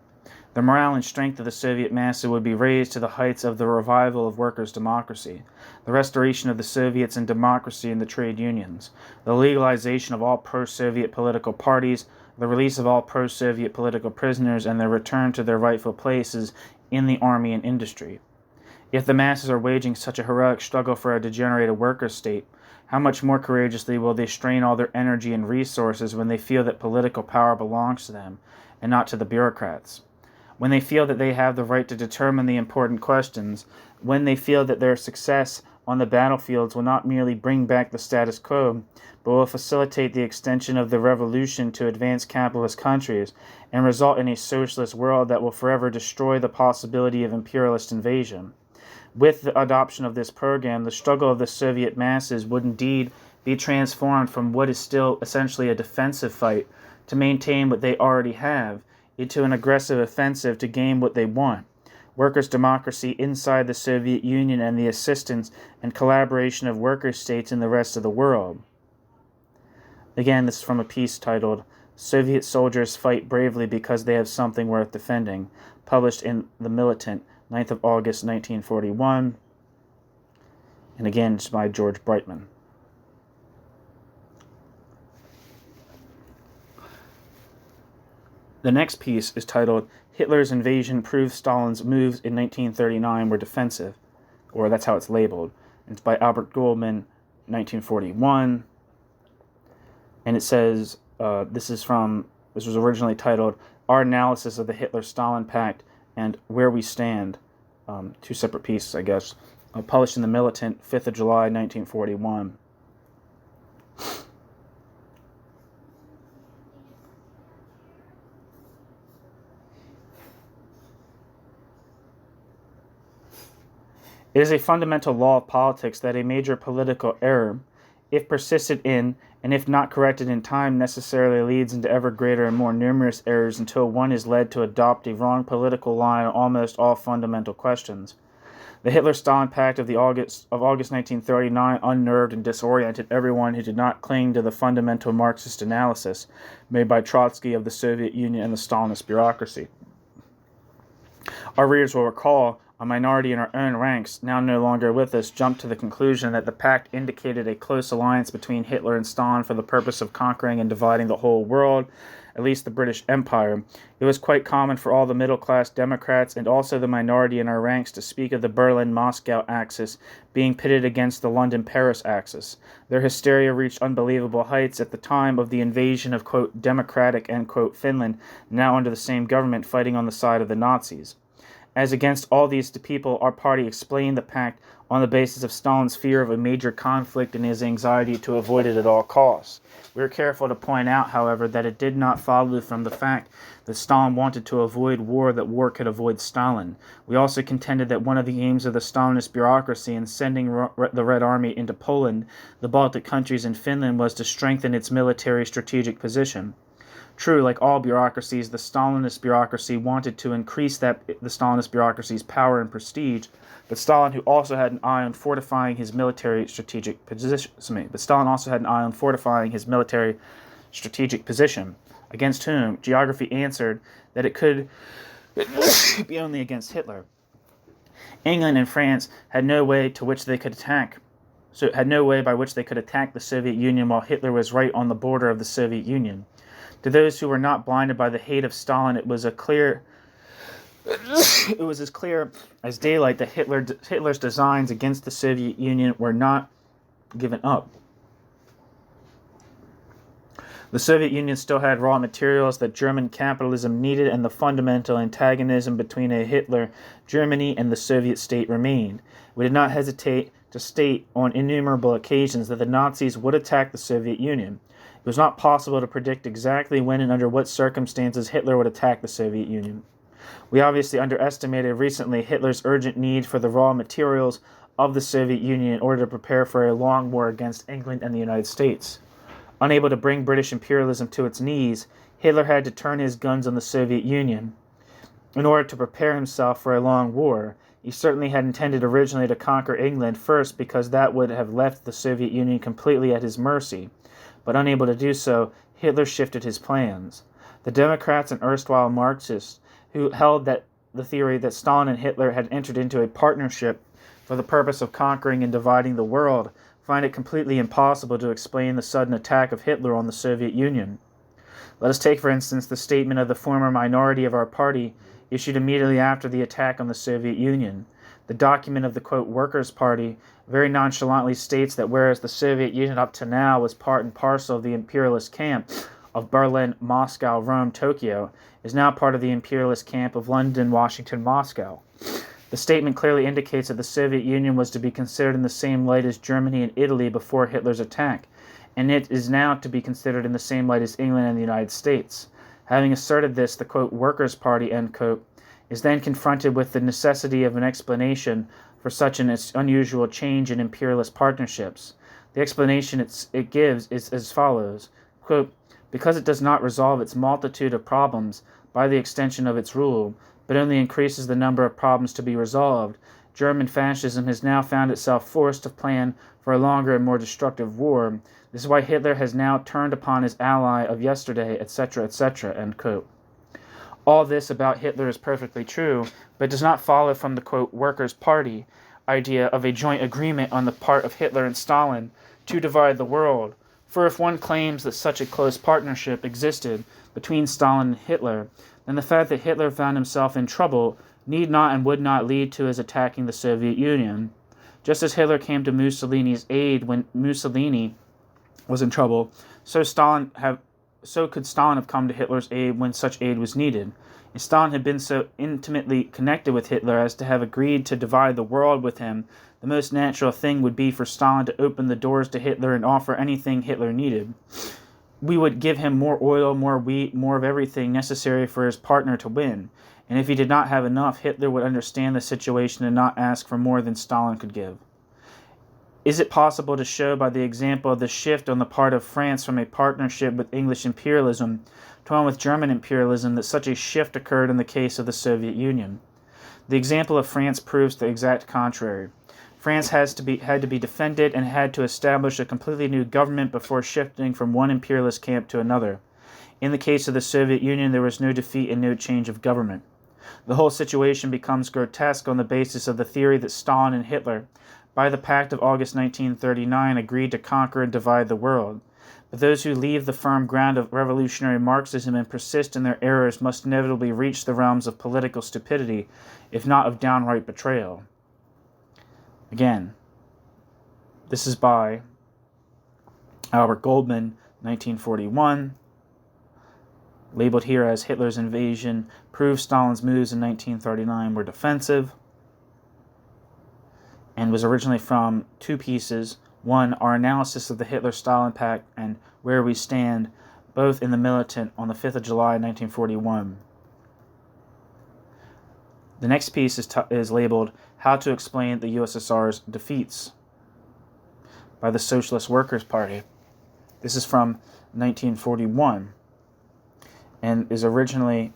The morale and strength of the Soviet masses would be raised to the heights of the revival of workers' democracy, the restoration of the Soviets and democracy in the trade unions, the legalization of all pro-Soviet political parties, the release of all pro-Soviet political prisoners, and their return to their rightful places in the army and industry. If the masses are waging such a heroic struggle for a degenerated worker state, how much more courageously will they strain all their energy and resources when they feel that political power belongs to them and not to the bureaucrats? When they feel that they have the right to determine the important questions, when they feel that their success on the battlefields will not merely bring back the status quo, but will facilitate the extension of the revolution to advanced capitalist countries and result in a socialist world that will forever destroy the possibility of imperialist invasion. With the adoption of this program, the struggle of the Soviet masses would indeed be transformed from what is still essentially a defensive fight to maintain what they already have into an aggressive offensive to gain what they want: workers' democracy inside the Soviet Union and the assistance and collaboration of worker states in the rest of the world. Again, this is from a piece titled "Soviet Soldiers Fight Bravely Because They Have Something Worth Defending," published in The Militant, 9th of August, 1941, and again, it's by George Brightman. The next piece is titled "Hitler's Invasion Proves Stalin's Moves in 1939 Were Defensive," or that's how it's labeled. It's by Albert Goldman, 1941. And it says, this was originally titled "Our Analysis of the Hitler-Stalin Pact and Where We Stand," two separate pieces, I guess, published in The Militant, 5th of July, 1941. It is a fundamental law of politics that a major political error, if persisted in, and if not corrected in time, necessarily leads into ever greater and more numerous errors until one is led to adopt a wrong political line on almost all fundamental questions. The Hitler-Stalin Pact of August 1939 unnerved and disoriented everyone who did not cling to the fundamental Marxist analysis made by Trotsky of the Soviet Union and the Stalinist bureaucracy. Our readers will recall a minority in our own ranks, now no longer with us, jumped to the conclusion that the pact indicated a close alliance between Hitler and Stalin for the purpose of conquering and dividing the whole world, at least the British Empire. It was quite common for all the middle-class Democrats and also the minority in our ranks to speak of the Berlin-Moscow axis being pitted against the London-Paris axis. Their hysteria reached unbelievable heights at the time of the invasion of, quote, democratic, end quote, Finland, now under the same government fighting on the side of the Nazis. As against all these people, our party explained the pact on the basis of Stalin's fear of a major conflict and his anxiety to avoid it at all costs. We are careful to point out, however, that it did not follow from the fact that Stalin wanted to avoid war that war could avoid Stalin. We also contended that one of the aims of the Stalinist bureaucracy in sending the Red Army into Poland, the Baltic countries, and Finland was to strengthen its military strategic position. True, like all bureaucracies, the Stalinist bureaucracy wanted to increase the Stalinist bureaucracy's power and prestige, but Stalin, who also had an eye on fortifying his military strategic position, against whom geography answered that it could be only against Hitler. England and France had no way by which they could attack the Soviet Union while Hitler was right on the border of the Soviet Union. To those who were not blinded by the hate of Stalin, it was as clear as daylight that Hitler's designs against the Soviet Union were not given up. The Soviet Union still had raw materials that German capitalism needed, and the fundamental antagonism between a Hitler Germany and the Soviet state remained. We did not hesitate to state on innumerable occasions that the Nazis would attack the Soviet Union. It was not possible to predict exactly when and under what circumstances Hitler would attack the Soviet Union. We obviously underestimated recently Hitler's urgent need for the raw materials of the Soviet Union in order to prepare for a long war against England and the United States. Unable to bring British imperialism to its knees, Hitler had to turn his guns on the Soviet Union. in order to prepare himself for a long war. He certainly had intended originally to conquer England first because that would have left the Soviet Union completely at his mercy, but unable to do so, Hitler shifted his plans. The Democrats and erstwhile Marxists, who held that the theory that Stalin and Hitler had entered into a partnership for the purpose of conquering and dividing the world, find it completely impossible to explain the sudden attack of Hitler on the Soviet Union. Let us take, for instance, the statement of the former minority of our party issued immediately after the attack on the Soviet Union. The document of the, quote, Workers' Party very nonchalantly states that whereas the Soviet Union up to now was part and parcel of the imperialist camp of Berlin, Moscow, Rome, Tokyo, is now part of the imperialist camp of London, Washington, Moscow. The statement clearly indicates that the Soviet Union was to be considered in the same light as Germany and Italy before Hitler's attack, and it is now to be considered in the same light as England and the United States. Having asserted this, the, quote, Workers' Party, end quote, is then confronted with the necessity of an explanation for such an unusual change in imperialist partnerships. The explanation it gives is as follows, quote, because it does not resolve its multitude of problems by the extension of its rule, but only increases the number of problems to be resolved, German fascism has now found itself forced to plan for a longer and more destructive war. This is why Hitler has now turned upon his ally of yesterday, etc., etc., end quote. All this about Hitler is perfectly true, but does not follow from the, quote, Workers' Party idea of a joint agreement on the part of Hitler and Stalin to divide the world. For if one claims that such a close partnership existed between Stalin and Hitler, then the fact that Hitler found himself in trouble need not and would not lead to his attacking the Soviet Union. Just as Hitler came to Mussolini's aid when Mussolini was in trouble, so could Stalin have come to Hitler's aid when such aid was needed. If Stalin had been so intimately connected with Hitler as to have agreed to divide the world with him, the most natural thing would be for Stalin to open the doors to Hitler and offer anything Hitler needed. We would give him more oil, more wheat, more of everything necessary for his partner to win. And if he did not have enough, Hitler would understand the situation and not ask for more than Stalin could give. Is it possible to show by the example of the shift on the part of France from a partnership with English imperialism to one with German imperialism that such a shift occurred in the case of the Soviet Union? The example of France proves the exact contrary. France had to be defended and had to establish a completely new government before shifting from one imperialist camp to another. In the case of the Soviet Union, there was no defeat and no change of government. The whole situation becomes grotesque on the basis of the theory that Stalin and Hitler, by the Pact of August 1939, agreed to conquer and divide the world. But those who leave the firm ground of revolutionary Marxism and persist in their errors must inevitably reach the realms of political stupidity, if not of downright betrayal. Again, this is by Albert Goldman, 1941, labeled here as Hitler's invasion proves Stalin's moves in 1939 were defensive, and was originally from two pieces. One, our analysis of the Hitler-Stalin Pact and where we stand, both in the Militant on the 5th of July, 1941. The next piece is labeled How to Explain the USSR's Defeats by the Socialist Workers' Party. This is from 1941 and is originally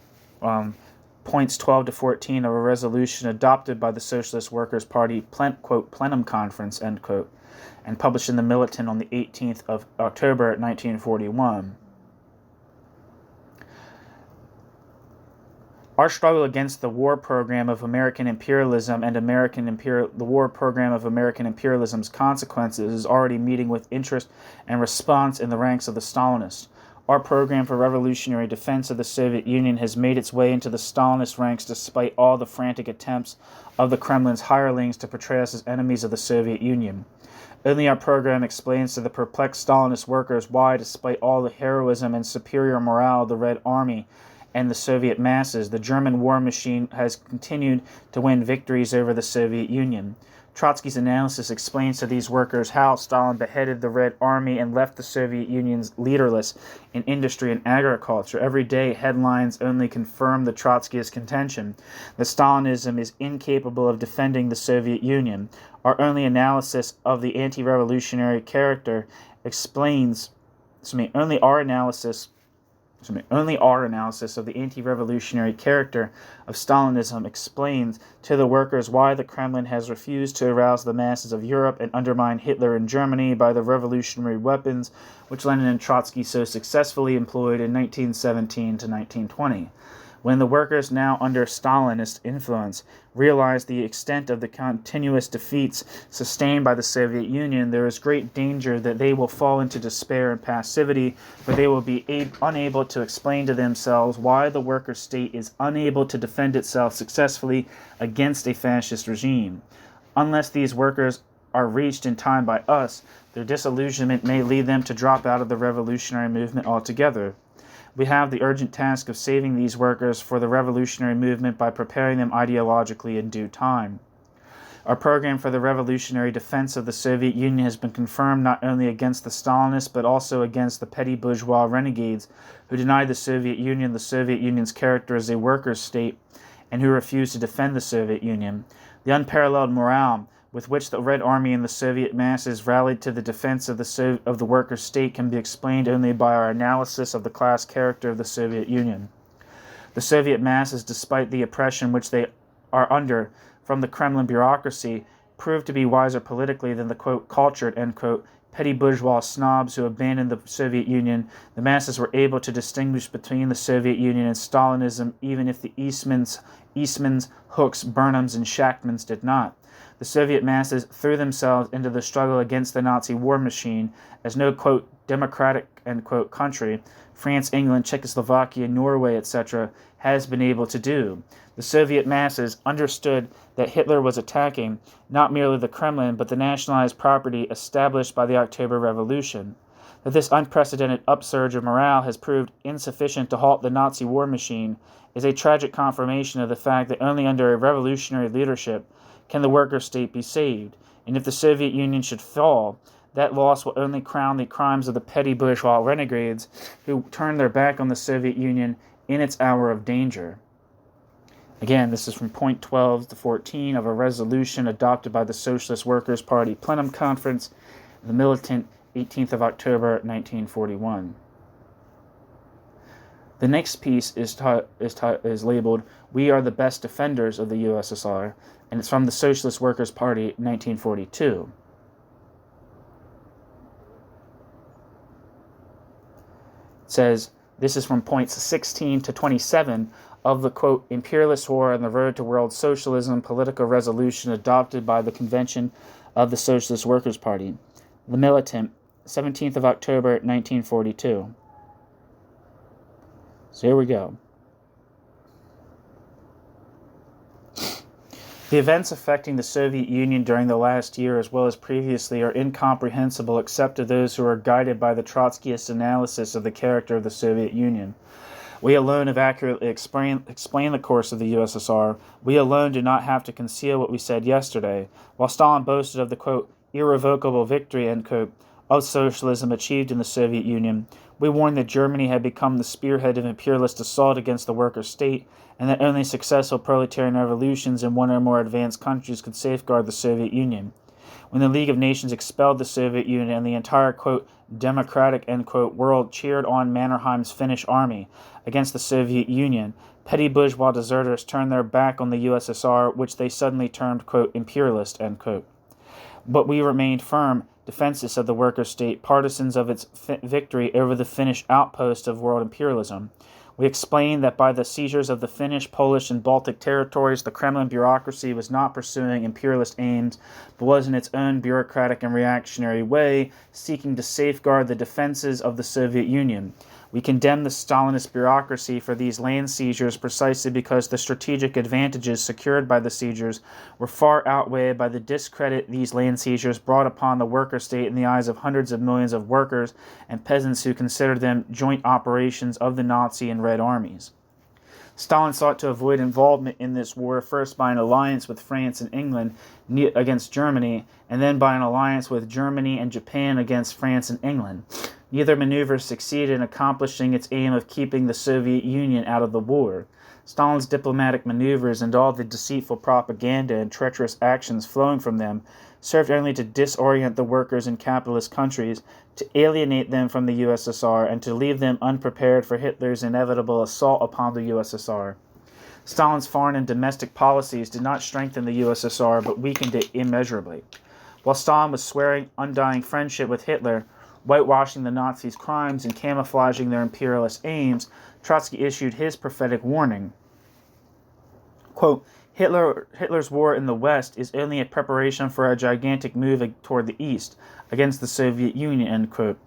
points 12 to 14 of a resolution adopted by the Socialist Workers' Party quote, plenum conference, end quote, and published in the Militant on the 18th of October 1941. Our struggle against the war program of American imperialism and the war program of American imperialism's consequences is already meeting with interest and response in the ranks of the Stalinists. Our program for revolutionary defense of the Soviet Union has made its way into the Stalinist ranks despite all the frantic attempts of the Kremlin's hirelings to portray us as enemies of the Soviet Union. Only our program explains to the perplexed Stalinist workers why, despite all the heroism and superior morale of the Red Army and the Soviet masses, the German war machine has continued to win victories over the Soviet Union. Trotsky's analysis explains to these workers how Stalin beheaded the Red Army and left the Soviet Union's leaderless in industry and agriculture. Every day, headlines only confirm the Trotskyist contention that Stalinism is incapable of defending the Soviet Union. Our only analysis of the anti-revolutionary character only our analysis Only our analysis of the anti-revolutionary character of Stalinism explains to the workers why the Kremlin has refused to arouse the masses of Europe and undermine Hitler in Germany by the revolutionary weapons which Lenin and Trotsky so successfully employed in 1917 to 1920. When the workers, now under Stalinist influence, realize the extent of the continuous defeats sustained by the Soviet Union, there is great danger that they will fall into despair and passivity, for they will be unable to explain to themselves why the worker state is unable to defend itself successfully against a fascist regime. Unless these workers are reached in time by us, their disillusionment may lead them to drop out of the revolutionary movement altogether. We have the urgent task of saving these workers for the revolutionary movement by preparing them ideologically in due time. Our program for the revolutionary defense of the Soviet Union has been confirmed not only against the Stalinists but also against the petty bourgeois renegades who denied the Soviet Union's character as a workers' state and who refused to defend the Soviet Union. The unparalleled morale with which the Red Army and the Soviet masses rallied to the defense of the workers' state can be explained only by our analysis of the class character of the Soviet Union. The Soviet masses, despite the oppression which they are under from the Kremlin bureaucracy, proved to be wiser politically than the, quote, cultured, end quote, petty bourgeois snobs who abandoned the Soviet Union. The masses were able to distinguish between the Soviet Union and Stalinism, even if the Eastmans, Hooks, Burnhams, and Shachtmans did not. The Soviet masses threw themselves into the struggle against the Nazi war machine, as no, quote, democratic, end quote, country, France, England, Czechoslovakia, Norway, etc., has been able to do. The Soviet masses understood that Hitler was attacking not merely the Kremlin, but the nationalized property established by the October Revolution. That this unprecedented upsurge of morale has proved insufficient to halt the Nazi war machine is a tragic confirmation of the fact that only under a revolutionary leadership can the worker state be saved, and if the Soviet Union should fall, that loss will only crown the crimes of the petty bourgeois renegades who turned their back on the Soviet Union in its hour of danger. Again, this is from point 12 to 14 of a resolution adopted by the Socialist Workers' Party Plenum Conference, the Militant, 18th of October, 1941. The next piece is labeled, "We Are the Best Defenders of the USSR," and it's from the Socialist Workers' Party, 1942. It says, this is from points 16 to 27 of the, quote, imperialist war on the road to world socialism political resolution adopted by the Convention of the Socialist Workers' Party, the Militant, 17th of October, 1942. So here we go. The events affecting the Soviet Union during the last year as well as previously are incomprehensible except to those who are guided by the Trotskyist analysis of the character of the Soviet Union. We alone have accurately explained the course of the USSR. We alone do not have to conceal what we said yesterday. While Stalin boasted of the, quote, irrevocable victory, end quote, of socialism achieved in the Soviet Union, we warned that Germany had become the spearhead of imperialist assault against the worker state, and that only successful proletarian revolutions in one or more advanced countries could safeguard the Soviet Union. When the League of Nations expelled the Soviet Union and the entire, quote, democratic, end quote, world cheered on Mannerheim's Finnish army against the Soviet Union, petty bourgeois deserters turned their back on the USSR, which they suddenly termed, quote, imperialist, end quote. But we remained firm defenses of the worker state, partisans of its victory over the Finnish outpost of world imperialism. We explained that by the seizures of the Finnish, Polish, and Baltic territories, the Kremlin bureaucracy was not pursuing imperialist aims, but was in its own bureaucratic and reactionary way seeking to safeguard the defenses of the Soviet Union. We condemn the Stalinist bureaucracy for these land seizures precisely because the strategic advantages secured by the seizures were far outweighed by the discredit these land seizures brought upon the worker state in the eyes of hundreds of millions of workers and peasants who considered them joint operations of the Nazi and Red armies. Stalin sought to avoid involvement in this war first by an alliance with France and England against Germany, and then by an alliance with Germany and Japan against France and England. Neither maneuver succeeded in accomplishing its aim of keeping the Soviet Union out of the war. Stalin's diplomatic maneuvers and all the deceitful propaganda and treacherous actions flowing from them served only to disorient the workers in capitalist countries, to alienate them from the USSR and to leave them unprepared for Hitler's inevitable assault upon the USSR. Stalin's foreign and domestic policies did not strengthen the USSR, but weakened it immeasurably. While Stalin was swearing undying friendship with Hitler, whitewashing the Nazis' crimes and camouflaging their imperialist aims, Trotsky issued his prophetic warning. Quote, Hitler's war in the West is only a preparation for a gigantic move toward the East, against the Soviet Union, end quote.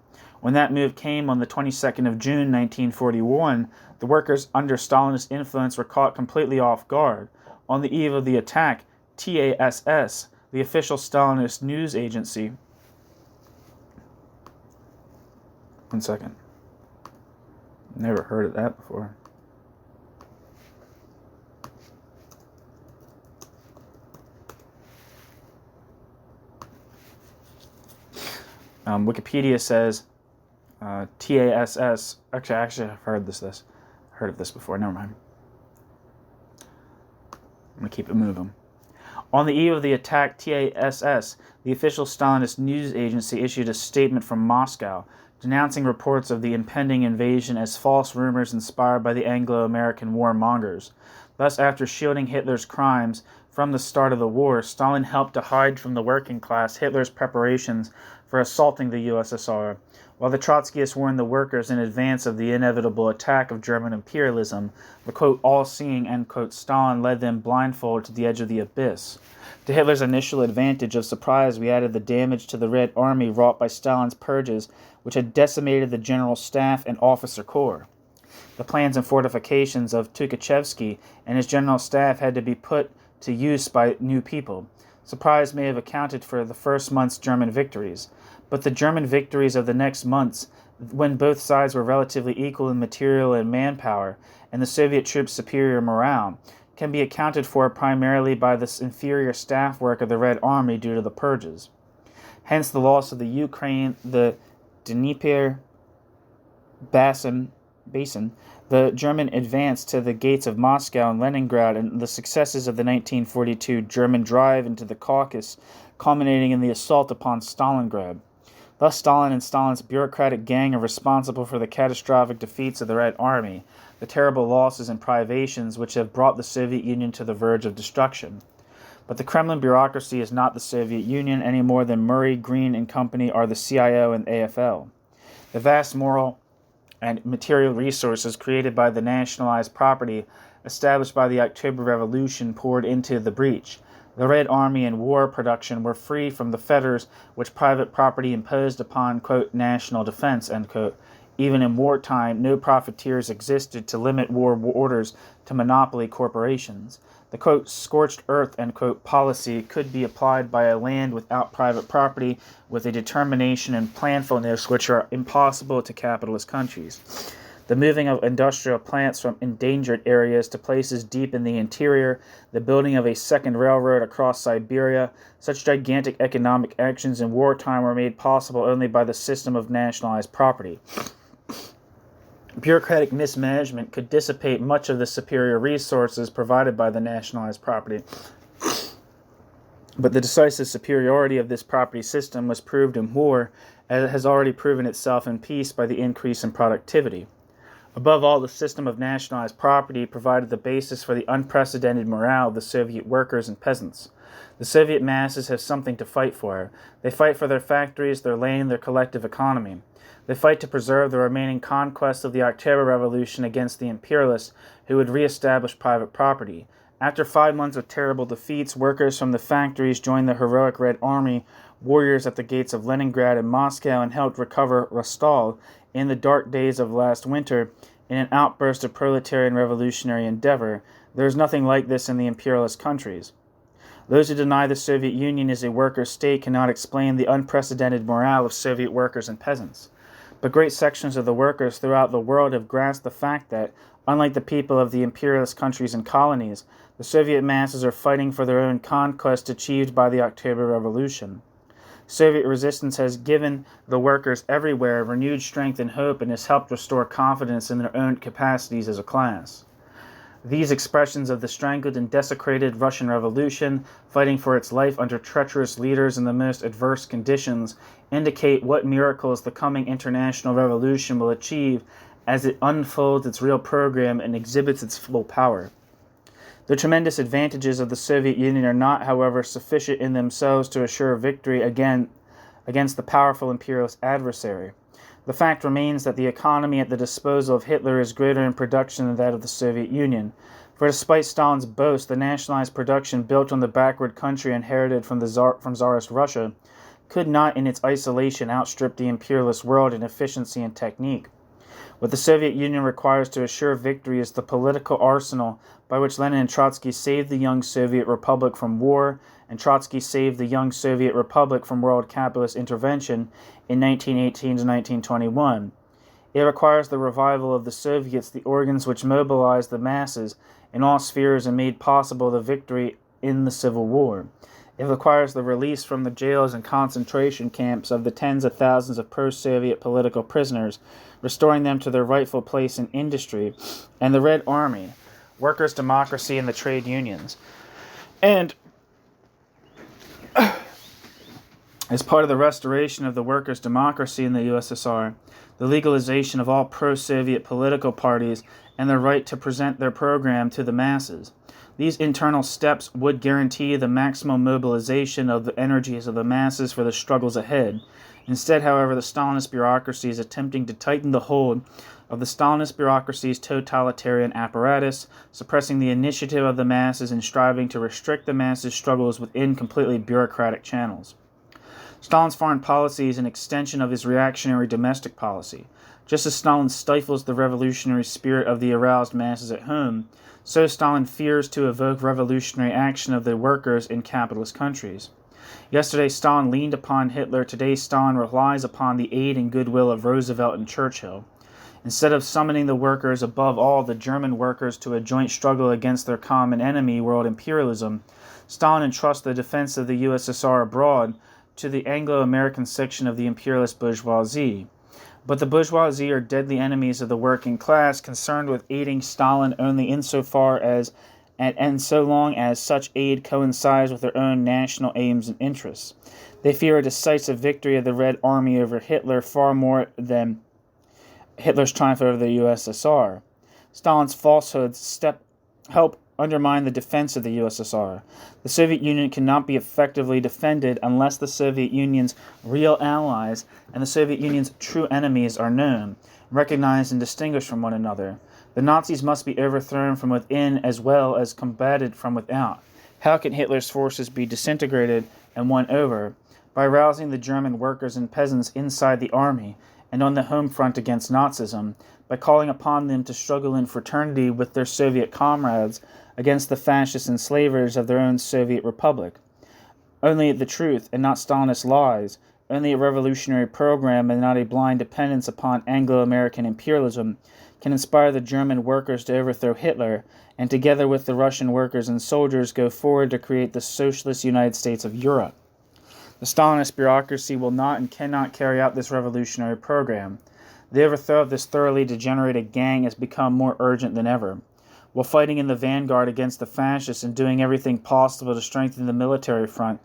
When that move came on the 22nd of June 1941, the workers under Stalinist influence were caught completely off guard. On the eve of the attack, TASS, the official Stalinist news agency, one second. Never heard of that before. Wikipedia says TASS. Actually, I've heard of this before. Never mind. I'm gonna keep it moving. On the eve of the attack, TASS, the official Stalinist news agency, issued a statement from Moscow denouncing reports of the impending invasion as false rumors inspired by the Anglo-American warmongers. Thus, after shielding Hitler's crimes from the start of the war, Stalin helped to hide from the working class Hitler's preparations for assaulting the USSR, while the Trotskyists warned the workers in advance of the inevitable attack of German imperialism. The quote, all-seeing, end quote, Stalin led them blindfold to the edge of the abyss. To Hitler's initial advantage of surprise, we added the damage to the Red Army wrought by Stalin's purges, which had decimated the general staff and officer corps. The plans and fortifications of Tukhachevsky and his general staff had to be put to use by new people. Surprise may have accounted for the first month's German victories, but the German victories of the next months, when both sides were relatively equal in material and manpower, and the Soviet troops' superior morale, can be accounted for primarily by the inferior staff work of the Red Army due to the purges. Hence the loss of the Ukraine, the Dnieper Basin, the German advance to the gates of Moscow and Leningrad, and the successes of the 1942 German drive into the Caucasus, culminating in the assault upon Stalingrad. Thus, Stalin and Stalin's bureaucratic gang are responsible for the catastrophic defeats of the Red Army, the terrible losses and privations which have brought the Soviet Union to the verge of destruction. But the Kremlin bureaucracy is not the Soviet Union any more than Murray, Green and Company are the CIO and AFL. The vast moral and material resources created by the nationalized property established by the October Revolution poured into the breach. The Red Army and war production were free from the fetters which private property imposed upon, quote, national defense, end quote. Even in wartime, no profiteers existed to limit war orders to monopoly corporations. The, quote, scorched earth, end quote, policy could be applied by a land without private property with a determination and planfulness which are impossible to capitalist countries. The moving of industrial plants from endangered areas to places deep in the interior, the building of a second railroad across Siberia, such gigantic economic actions in wartime were made possible only by the system of nationalized property. Bureaucratic mismanagement could dissipate much of the superior resources provided by the nationalized property. But the decisive superiority of this property system was proved in war, as it has already proven itself in peace by the increase in productivity. Above all, the system of nationalized property provided the basis for the unprecedented morale of the Soviet workers and peasants. The Soviet masses have something to fight for. They fight for their factories, their land, their collective economy. They fight to preserve the remaining conquests of the October Revolution against the imperialists who would reestablish private property. After 5 months of terrible defeats, workers from the factories joined the heroic Red Army warriors at the gates of Leningrad and Moscow and helped recover Rostov in the dark days of last winter in an outburst of proletarian revolutionary endeavor. There is nothing like this in the imperialist countries. Those who deny the Soviet Union is a worker state cannot explain the unprecedented morale of Soviet workers and peasants. But great sections of the workers throughout the world have grasped the fact that, unlike the people of the imperialist countries and colonies, the Soviet masses are fighting for their own conquest achieved by the October Revolution. Soviet resistance has given the workers everywhere renewed strength and hope and has helped restore confidence in their own capacities as a class. These expressions of the strangled and desecrated Russian Revolution, fighting for its life under treacherous leaders in the most adverse conditions, indicate what miracles the coming international revolution will achieve as it unfolds its real program and exhibits its full power. The tremendous advantages of the Soviet Union are not, however, sufficient in themselves to assure victory against the powerful imperialist adversary. The fact remains that the economy at the disposal of Hitler is greater in production than that of the Soviet Union, for despite Stalin's boast, the nationalized production built on the backward country inherited from Tsarist Russia could not in its isolation outstrip the imperialist world in efficiency and technique. What the Soviet Union requires to assure victory is the political arsenal by which Lenin and Trotsky saved the young Soviet Republic from war, and Trotsky saved the young Soviet Republic from world capitalist intervention in 1918 to 1921. It requires the revival of the Soviets, the organs which mobilized the masses in all spheres and made possible the victory in the Civil War. It requires the release from the jails and concentration camps of the tens of thousands of pro-Soviet political prisoners, restoring them to their rightful place in industry and the Red Army, workers' democracy, and the trade unions. And as part of the restoration of the workers' democracy in the USSR, the legalization of all pro-Soviet political parties and their right to present their program to the masses. These internal steps would guarantee the maximum mobilization of the energies of the masses for the struggles ahead. Instead, however, the Stalinist bureaucracy is attempting to tighten the hold of the Stalinist bureaucracy's totalitarian apparatus, suppressing the initiative of the masses and striving to restrict the masses' struggles within completely bureaucratic channels. Stalin's foreign policy is an extension of his reactionary domestic policy. Just as Stalin stifles the revolutionary spirit of the aroused masses at home, so Stalin fears to evoke revolutionary action of the workers in capitalist countries. Yesterday, Stalin leaned upon Hitler. Today, Stalin relies upon the aid and goodwill of Roosevelt and Churchill. Instead of summoning the workers, above all the German workers, to a joint struggle against their common enemy, world imperialism, Stalin entrusts the defense of the USSR abroad to the Anglo-American section of the imperialist bourgeoisie. But the bourgeoisie are deadly enemies of the working class, concerned with aiding Stalin only insofar as and so long as such aid coincides with their own national aims and interests. They fear a decisive victory of the Red Army over Hitler far more than Hitler's triumph over the USSR. Stalin's falsehoods help undermine the defense of the USSR. The Soviet Union cannot be effectively defended unless the Soviet Union's real allies and the Soviet Union's true enemies are known, recognized, and distinguished from one another. The Nazis must be overthrown from within as well as combated from without. How can Hitler's forces be disintegrated and won over? By rousing the German workers and peasants inside the army and on the home front against Nazism, by calling upon them to struggle in fraternity with their Soviet comrades against the fascist enslavers of their own Soviet Republic. Only the truth, and not Stalinist lies, only a revolutionary program and not a blind dependence upon Anglo-American imperialism, can inspire the German workers to overthrow Hitler, and together with the Russian workers and soldiers go forward to create the socialist United States of Europe. The Stalinist bureaucracy will not and cannot carry out this revolutionary program. The overthrow of this thoroughly degenerated gang has become more urgent than ever. While fighting in the vanguard against the fascists and doing everything possible to strengthen the military front,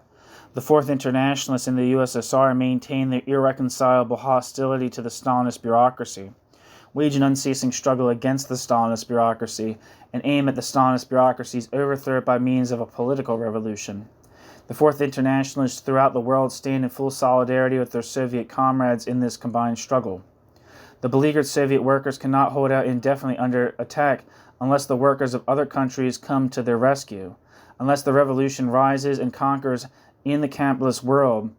the Fourth Internationalists in the USSR maintain their irreconcilable hostility to the Stalinist bureaucracy, wage an unceasing struggle against the Stalinist bureaucracy, and aim at the Stalinist bureaucracy's overthrow by means of a political revolution. The Fourth Internationalists throughout the world stand in full solidarity with their Soviet comrades in this combined struggle. The beleaguered Soviet workers cannot hold out indefinitely under attack unless the workers of other countries come to their rescue, unless the revolution rises and conquers in the capitalist world,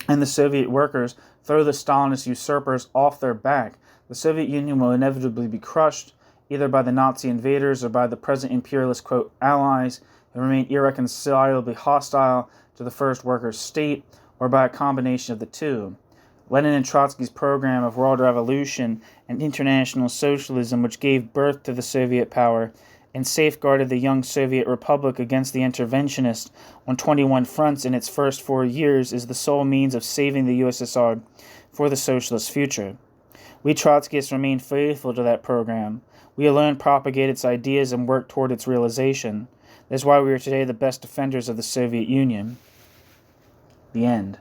and the Soviet workers throw the Stalinist usurpers off their back. The Soviet Union will inevitably be crushed, either by the Nazi invaders or by the present imperialist, quote, allies, who remain irreconcilably hostile to the first workers' state, or by a combination of the two. Lenin and Trotsky's program of world revolution and international socialism, which gave birth to the Soviet power and safeguarded the young Soviet Republic against the interventionists on 21 fronts in its first 4 years, is the sole means of saving the USSR for the socialist future. We Trotskyists remained faithful to that program. We alone propagate its ideas and work toward its realization. That's why we are today the best defenders of the Soviet Union. The end.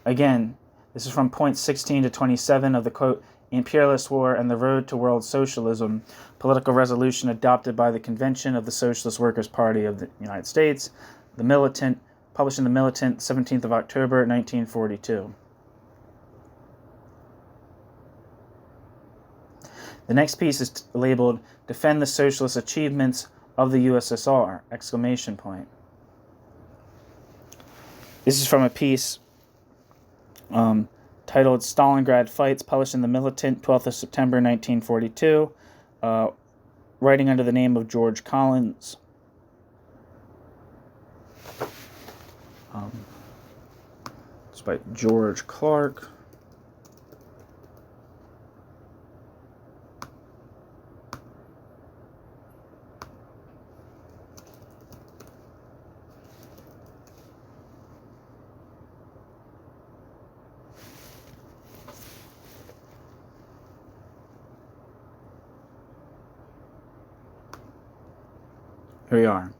Again, this is from points 16 to 27 of the, quote, Imperialist War and the Road to World Socialism, political resolution adopted by the Convention of the Socialist Workers' Party of the United States, the Militant, published in the Militant, 17th of October, 1942. The next piece is labeled, Defend the Socialist Achievements of the USSR, exclamation point. This is from a piece titled Stalingrad Fights, published in the Militant, 12th of September, 1942, writing under the name of George Collins. It's by George Clark. Here we are.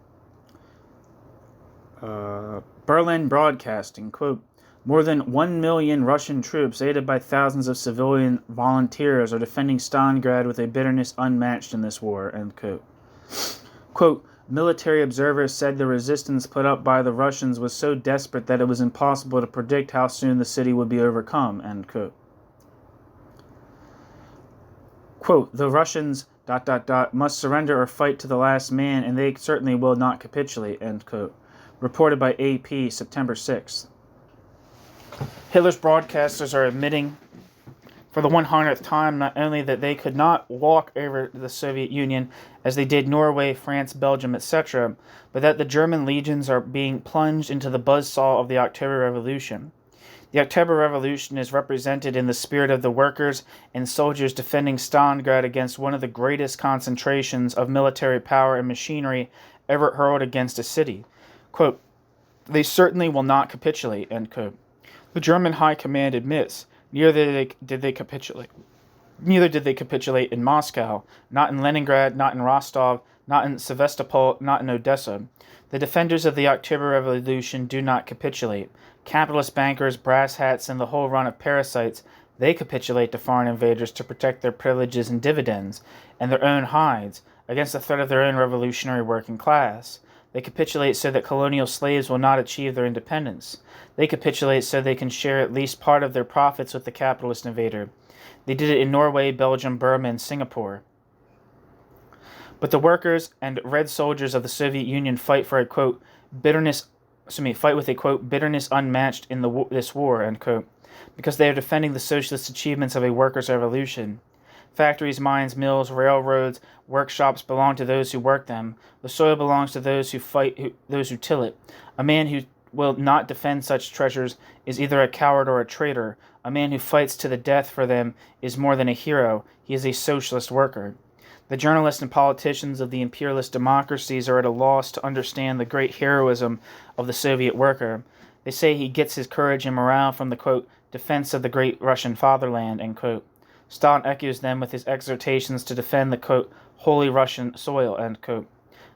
Berlin Broadcasting, quote, more than 1 million Russian troops, aided by thousands of civilian volunteers, are defending Stalingrad with a bitterness unmatched in this war, end quote. Quote, military observers said the resistance put up by the Russians was so desperate that it was impossible to predict how soon the city would be overcome, end quote. Quote, the Russians, ... must surrender or fight to the last man, and they certainly will not capitulate, end quote. Reported by AP, September 6th. Hitler's broadcasters are admitting for the 100th time not only that they could not walk over the Soviet Union as they did Norway, France, Belgium, etc., but that the German legions are being plunged into the buzzsaw of the October Revolution. The October Revolution is represented in the spirit of the workers and soldiers defending Stalingrad against one of the greatest concentrations of military power and machinery ever hurled against a city. Quote, they certainly will not capitulate, end quote. The German High Command admits, neither did they capitulate. Neither did they capitulate in Moscow, not in Leningrad, not in Rostov, not in Sevastopol, not in Odessa. The defenders of the October Revolution do not capitulate. Capitalist bankers, brass hats, and the whole run of parasites, they capitulate to foreign invaders to protect their privileges and dividends, and their own hides, against the threat of their own revolutionary working class. They capitulate so that colonial slaves will not achieve their independence. They capitulate so they can share at least part of their profits with the capitalist invader. They did it in Norway, Belgium, Burma, and Singapore. But the workers and red soldiers of the Soviet Union fight for a, quote, fight with a, quote, bitterness unmatched in this war, end quote, because they are defending the socialist achievements of a workers' revolution. Factories, mines, mills, railroads, workshops belong to those who work them. The soil belongs to those who till it. A man who will not defend such treasures is either a coward or a traitor. A man who fights to the death for them is more than a hero. He is a socialist worker. The journalists and politicians of the imperialist democracies are at a loss to understand the great heroism of the Soviet worker. They say he gets his courage and morale from the, quote, defense of the great Russian fatherland, end quote. Stalin echoes them with his exhortations to defend the, quote, holy Russian soil, end quote.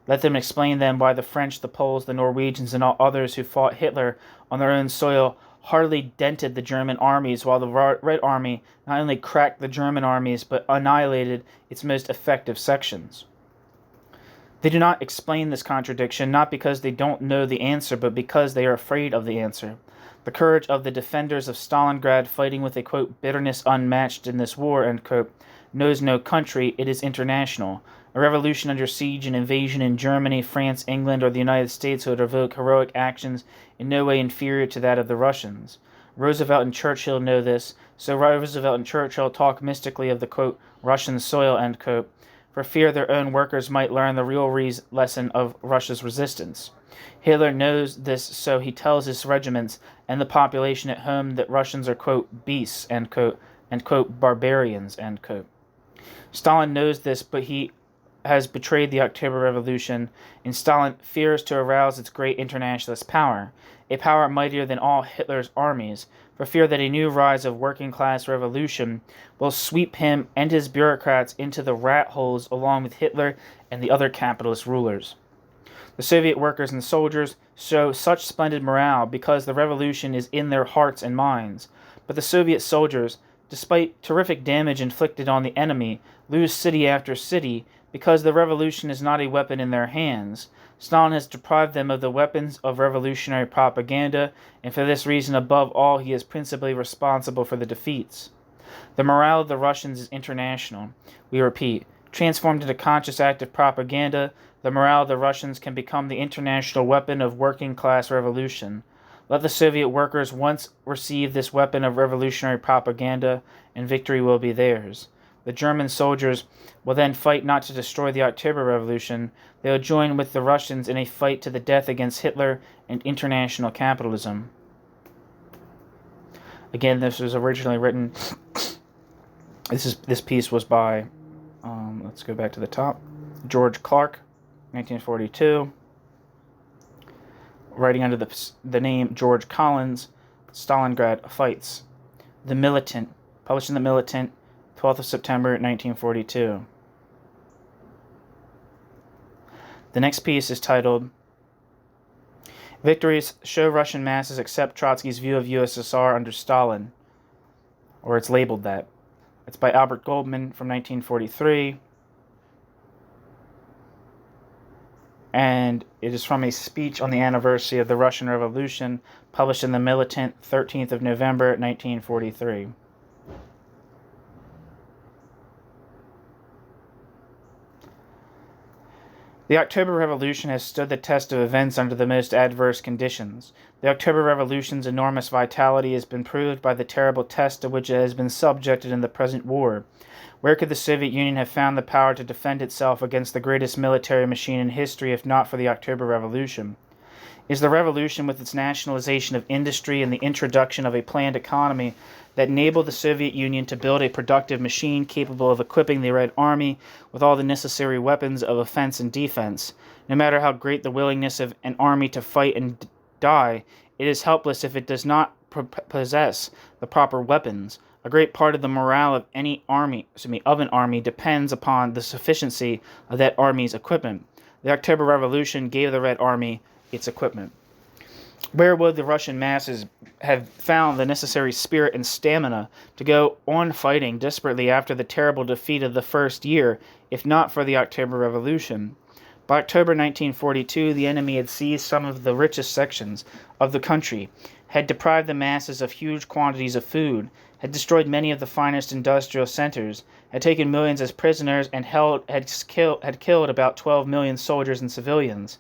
Let them explain then why the French, the Poles, the Norwegians, and all others who fought Hitler on their own soil hardly dented the German armies, while the Red Army not only cracked the German armies, but annihilated its most effective sections. They do not explain this contradiction, not because they don't know the answer, but because they are afraid of the answer. The courage of the defenders of Stalingrad, fighting with a, quote, bitterness unmatched in this war, end quote, knows no country, it is international. A revolution under siege and invasion in Germany, France, England, or the United States would evoke heroic actions in no way inferior to that of the Russians. Roosevelt and Churchill know this, so Roosevelt and Churchill talk mystically of the, quote, Russian soil, end quote, for fear their own workers might learn the real lesson of Russia's resistance. Hitler knows this, so he tells his regiments and the population at home that Russians are, quote, beasts, end quote, and, quote, barbarians, end quote. Stalin knows this, but he has betrayed the October Revolution, and Stalin fears to arouse its great internationalist power, a power mightier than all Hitler's armies, for fear that a new rise of working-class revolution will sweep him and his bureaucrats into the rat holes along with Hitler and the other capitalist rulers. The Soviet workers and soldiers show such splendid morale because the revolution is in their hearts and minds, but the Soviet soldiers, despite terrific damage inflicted on the enemy, lose city after city because the revolution is not a weapon in their hands. Stalin has deprived them of the weapons of revolutionary propaganda, and for this reason, above all, he is principally responsible for the defeats. The morale of the Russians is international. We repeat, transformed into conscious active propaganda, the morale of the Russians can become the international weapon of working-class revolution. Let the Soviet workers once receive this weapon of revolutionary propaganda, and victory will be theirs. The German soldiers will then fight not to destroy the October Revolution. They will join with the Russians in a fight to the death against Hitler and international capitalism. Again, this was originally written. This piece was by, let's go back to the top, George Clark, 1942. Writing under the name George Collins, Stalingrad Fights. The Militant, published in The Militant, 12th of September, 1942. The next piece is titled, Victories Show Russian Masses Accept Trotsky's View of USSR Under Stalin, or it's labeled that. It's by Albert Goldman from 1943. And it is from a speech on the anniversary of the Russian Revolution, published in The Militant, 13th of November, 1943. The October Revolution has stood the test of events under the most adverse conditions. The October Revolution's enormous vitality has been proved by the terrible test to which it has been subjected in the present war. Where could the Soviet Union have found the power to defend itself against the greatest military machine in history if not for the October Revolution? Is the revolution, with its nationalization of industry and the introduction of a planned economy that enabled the Soviet Union to build a productive machine capable of equipping the Red Army with all the necessary weapons of offense and defense. No matter how great the willingness of an army to fight and die, it is helpless if it does not possess the proper weapons. A great part of the morale of an army depends upon the sufficiency of that army's equipment. The October Revolution gave the Red Army its equipment. Where would the Russian masses have found the necessary spirit and stamina to go on fighting desperately after the terrible defeat of the first year, if not for the October Revolution? By October 1942, the enemy had seized some of the richest sections of the country, had deprived the masses of huge quantities of food, had destroyed many of the finest industrial centers, had taken millions as prisoners, and had killed about 12 million soldiers and civilians.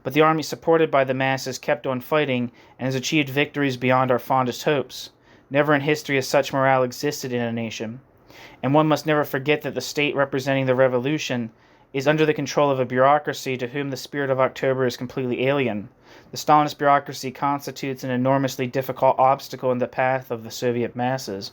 But the army, supported by the masses, kept on fighting and has achieved victories beyond our fondest hopes. Never in history has such morale existed in a nation. And one must never forget that the state representing the revolution is under the control of a bureaucracy to whom the spirit of October is completely alien. The Stalinist bureaucracy constitutes an enormously difficult obstacle in the path of the Soviet masses.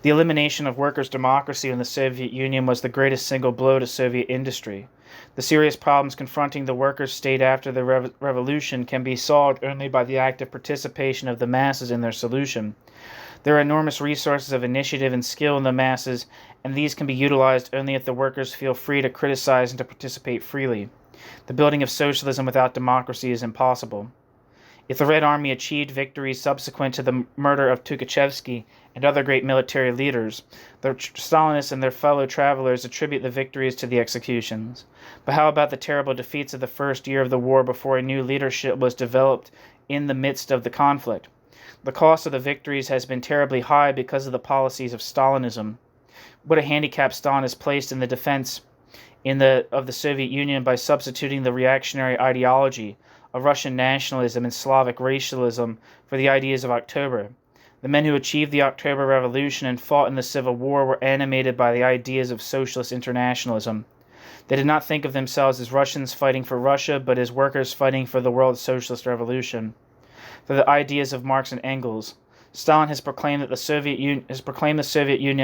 The elimination of workers' democracy in the Soviet Union was the greatest single blow to Soviet industry. The serious problems confronting the workers' state after the revolution can be solved only by the active participation of the masses in their solution. There are enormous resources of initiative and skill in the masses, and these can be utilized only if the workers feel free to criticize and to participate freely. The building of socialism without democracy is impossible. If the Red Army achieved victories subsequent to the murder of Tukhachevsky and other great military leaders, the Stalinists and their fellow travelers attribute the victories to the executions. But how about the terrible defeats of the first year of the war before a new leadership was developed in the midst of the conflict? The cost of the victories has been terribly high because of the policies of Stalinism. What a handicap Stalin has placed in the defense of the Soviet Union by substituting the reactionary ideology of Russian nationalism and Slavic racialism for the ideas of October. The men who achieved the October Revolution and fought in the Civil War were animated by the ideas of socialist internationalism. They did not think of themselves as Russians fighting for Russia, but as workers fighting for the world's socialist revolution. For the ideas of Marx and Engels, Stalin has proclaimed the Soviet Union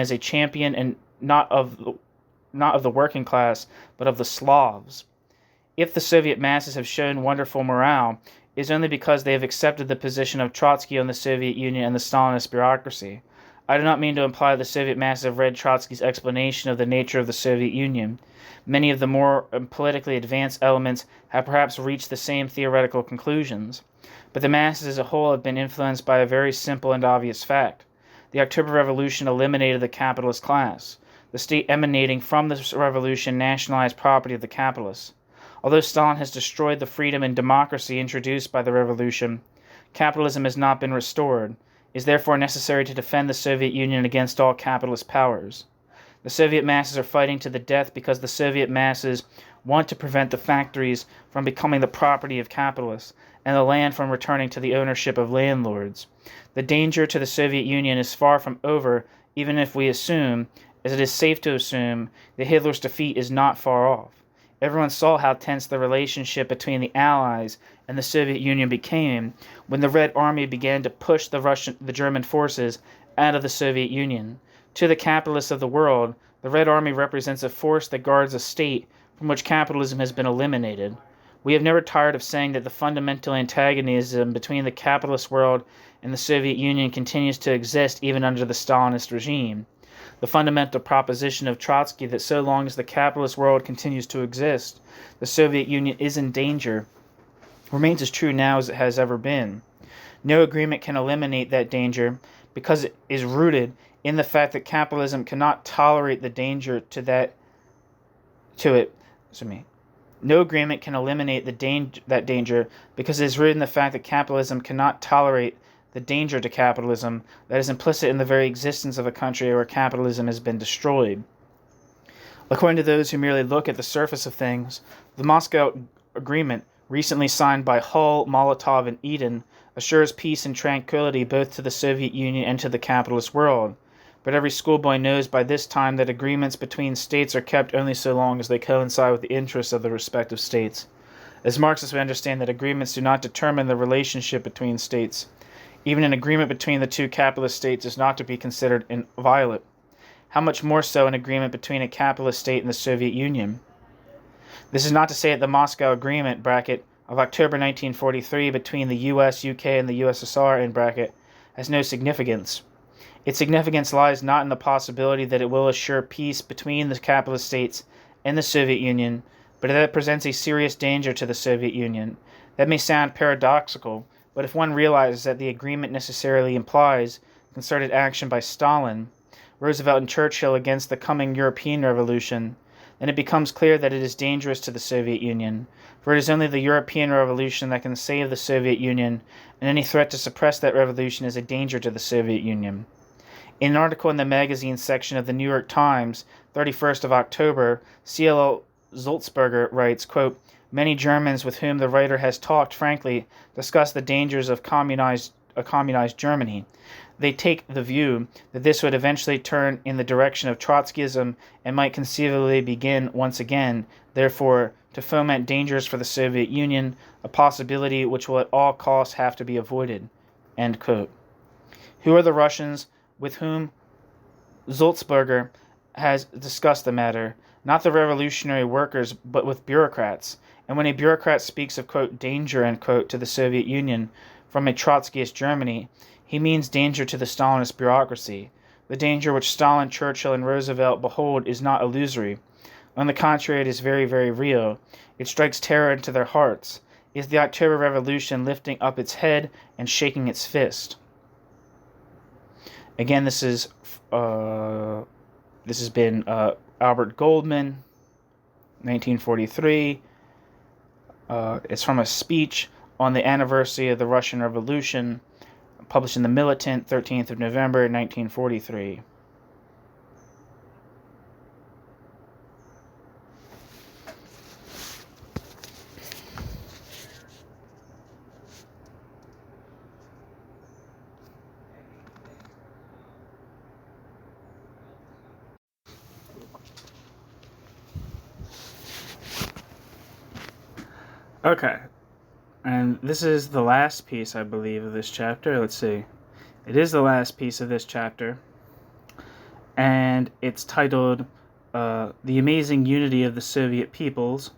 as a champion and not of the working class, but of the Slavs. If the Soviet masses have shown wonderful morale, is only because they have accepted the position of Trotsky on the Soviet Union and the Stalinist bureaucracy. I do not mean to imply the Soviet masses have read Trotsky's explanation of the nature of the Soviet Union. Many of the more politically advanced elements have perhaps reached the same theoretical conclusions. But the masses as a whole have been influenced by a very simple and obvious fact. The October Revolution eliminated the capitalist class. The state emanating from this revolution nationalized property of the capitalists. Although Stalin has destroyed the freedom and democracy introduced by the revolution, capitalism has not been restored. It is therefore necessary to defend the Soviet Union against all capitalist powers. The Soviet masses are fighting to the death because the Soviet masses want to prevent the factories from becoming the property of capitalists and the land from returning to the ownership of landlords. The danger to the Soviet Union is far from over, even if we assume, as it is safe to assume, that Hitler's defeat is not far off. Everyone saw how tense the relationship between the Allies and the Soviet Union became when the Red Army began to push the German forces out of the Soviet Union. To the capitalists of the world, the Red Army represents a force that guards a state from which capitalism has been eliminated. We have never tired of saying that the fundamental antagonism between the capitalist world and the Soviet Union continues to exist even under the Stalinist regime. The fundamental proposition of Trotsky that so long as the capitalist world continues to exist, the Soviet Union is in danger, remains as true now as it has ever been. No agreement can eliminate that danger because it is rooted in the fact that capitalism cannot tolerate the danger No agreement can eliminate that danger because it is rooted in the fact that capitalism cannot tolerate the danger to capitalism that is implicit in the very existence of a country where capitalism has been destroyed. According to those who merely look at the surface of things, the Moscow Agreement, recently signed by Hull, Molotov, and Eden, assures peace and tranquility both to the Soviet Union and to the capitalist world. But every schoolboy knows by this time that agreements between states are kept only so long as they coincide with the interests of the respective states. As Marxists, we understand that agreements do not determine the relationship between states. Even an agreement between the two capitalist states is not to be considered inviolate. How much more so an agreement between a capitalist state and the Soviet Union? This is not to say that the Moscow Agreement of October 1943 between the US, UK, and the USSR has no significance. Its significance lies not in the possibility that it will assure peace between the capitalist states and the Soviet Union, but that it presents a serious danger to the Soviet Union. That may sound paradoxical, but if one realizes that the agreement necessarily implies concerted action by Stalin, Roosevelt, and Churchill against the coming European Revolution, then it becomes clear that it is dangerous to the Soviet Union, for it is only the European Revolution that can save the Soviet Union, and any threat to suppress that revolution is a danger to the Soviet Union. In an article in the magazine section of the New York Times, 31st of October, C.L. Sulzberger writes, quote, "Many Germans with whom the writer has talked frankly discuss the dangers of a communized Germany. They take the view that this would eventually turn in the direction of Trotskyism and might conceivably begin once again, therefore, to foment dangers for the Soviet Union, a possibility which will at all costs have to be avoided." End quote. Who are the Russians with whom Sulzberger has discussed the matter? Not the revolutionary workers, but with bureaucrats. And when a bureaucrat speaks of, quote, danger, end quote, to the Soviet Union from a Trotskyist Germany, he means danger to the Stalinist bureaucracy. The danger which Stalin, Churchill, and Roosevelt behold is not illusory. On the contrary, it is very, very real. It strikes terror into their hearts. It is the October Revolution lifting up its head and shaking its fist. Again, this has been Albert Goldman, 1943. It's from a speech on the anniversary of the Russian Revolution, published in The Militant, 13th of November, 1943. Okay, and this is the last piece, I believe, of this chapter. Let's see. It is the last piece of this chapter, and it's titled The Amazing Unity of the Soviet Peoples.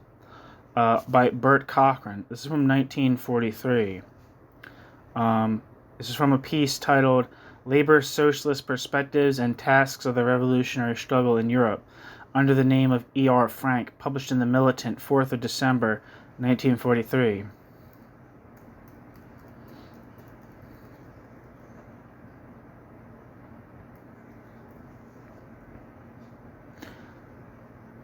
by Bert Cochran. This is from 1943. This is from a piece titled Labor, Socialist Perspectives and Tasks of the Revolutionary Struggle in Europe, under the name of E.R. Frank, published in The Militant, 4th of December, 1943.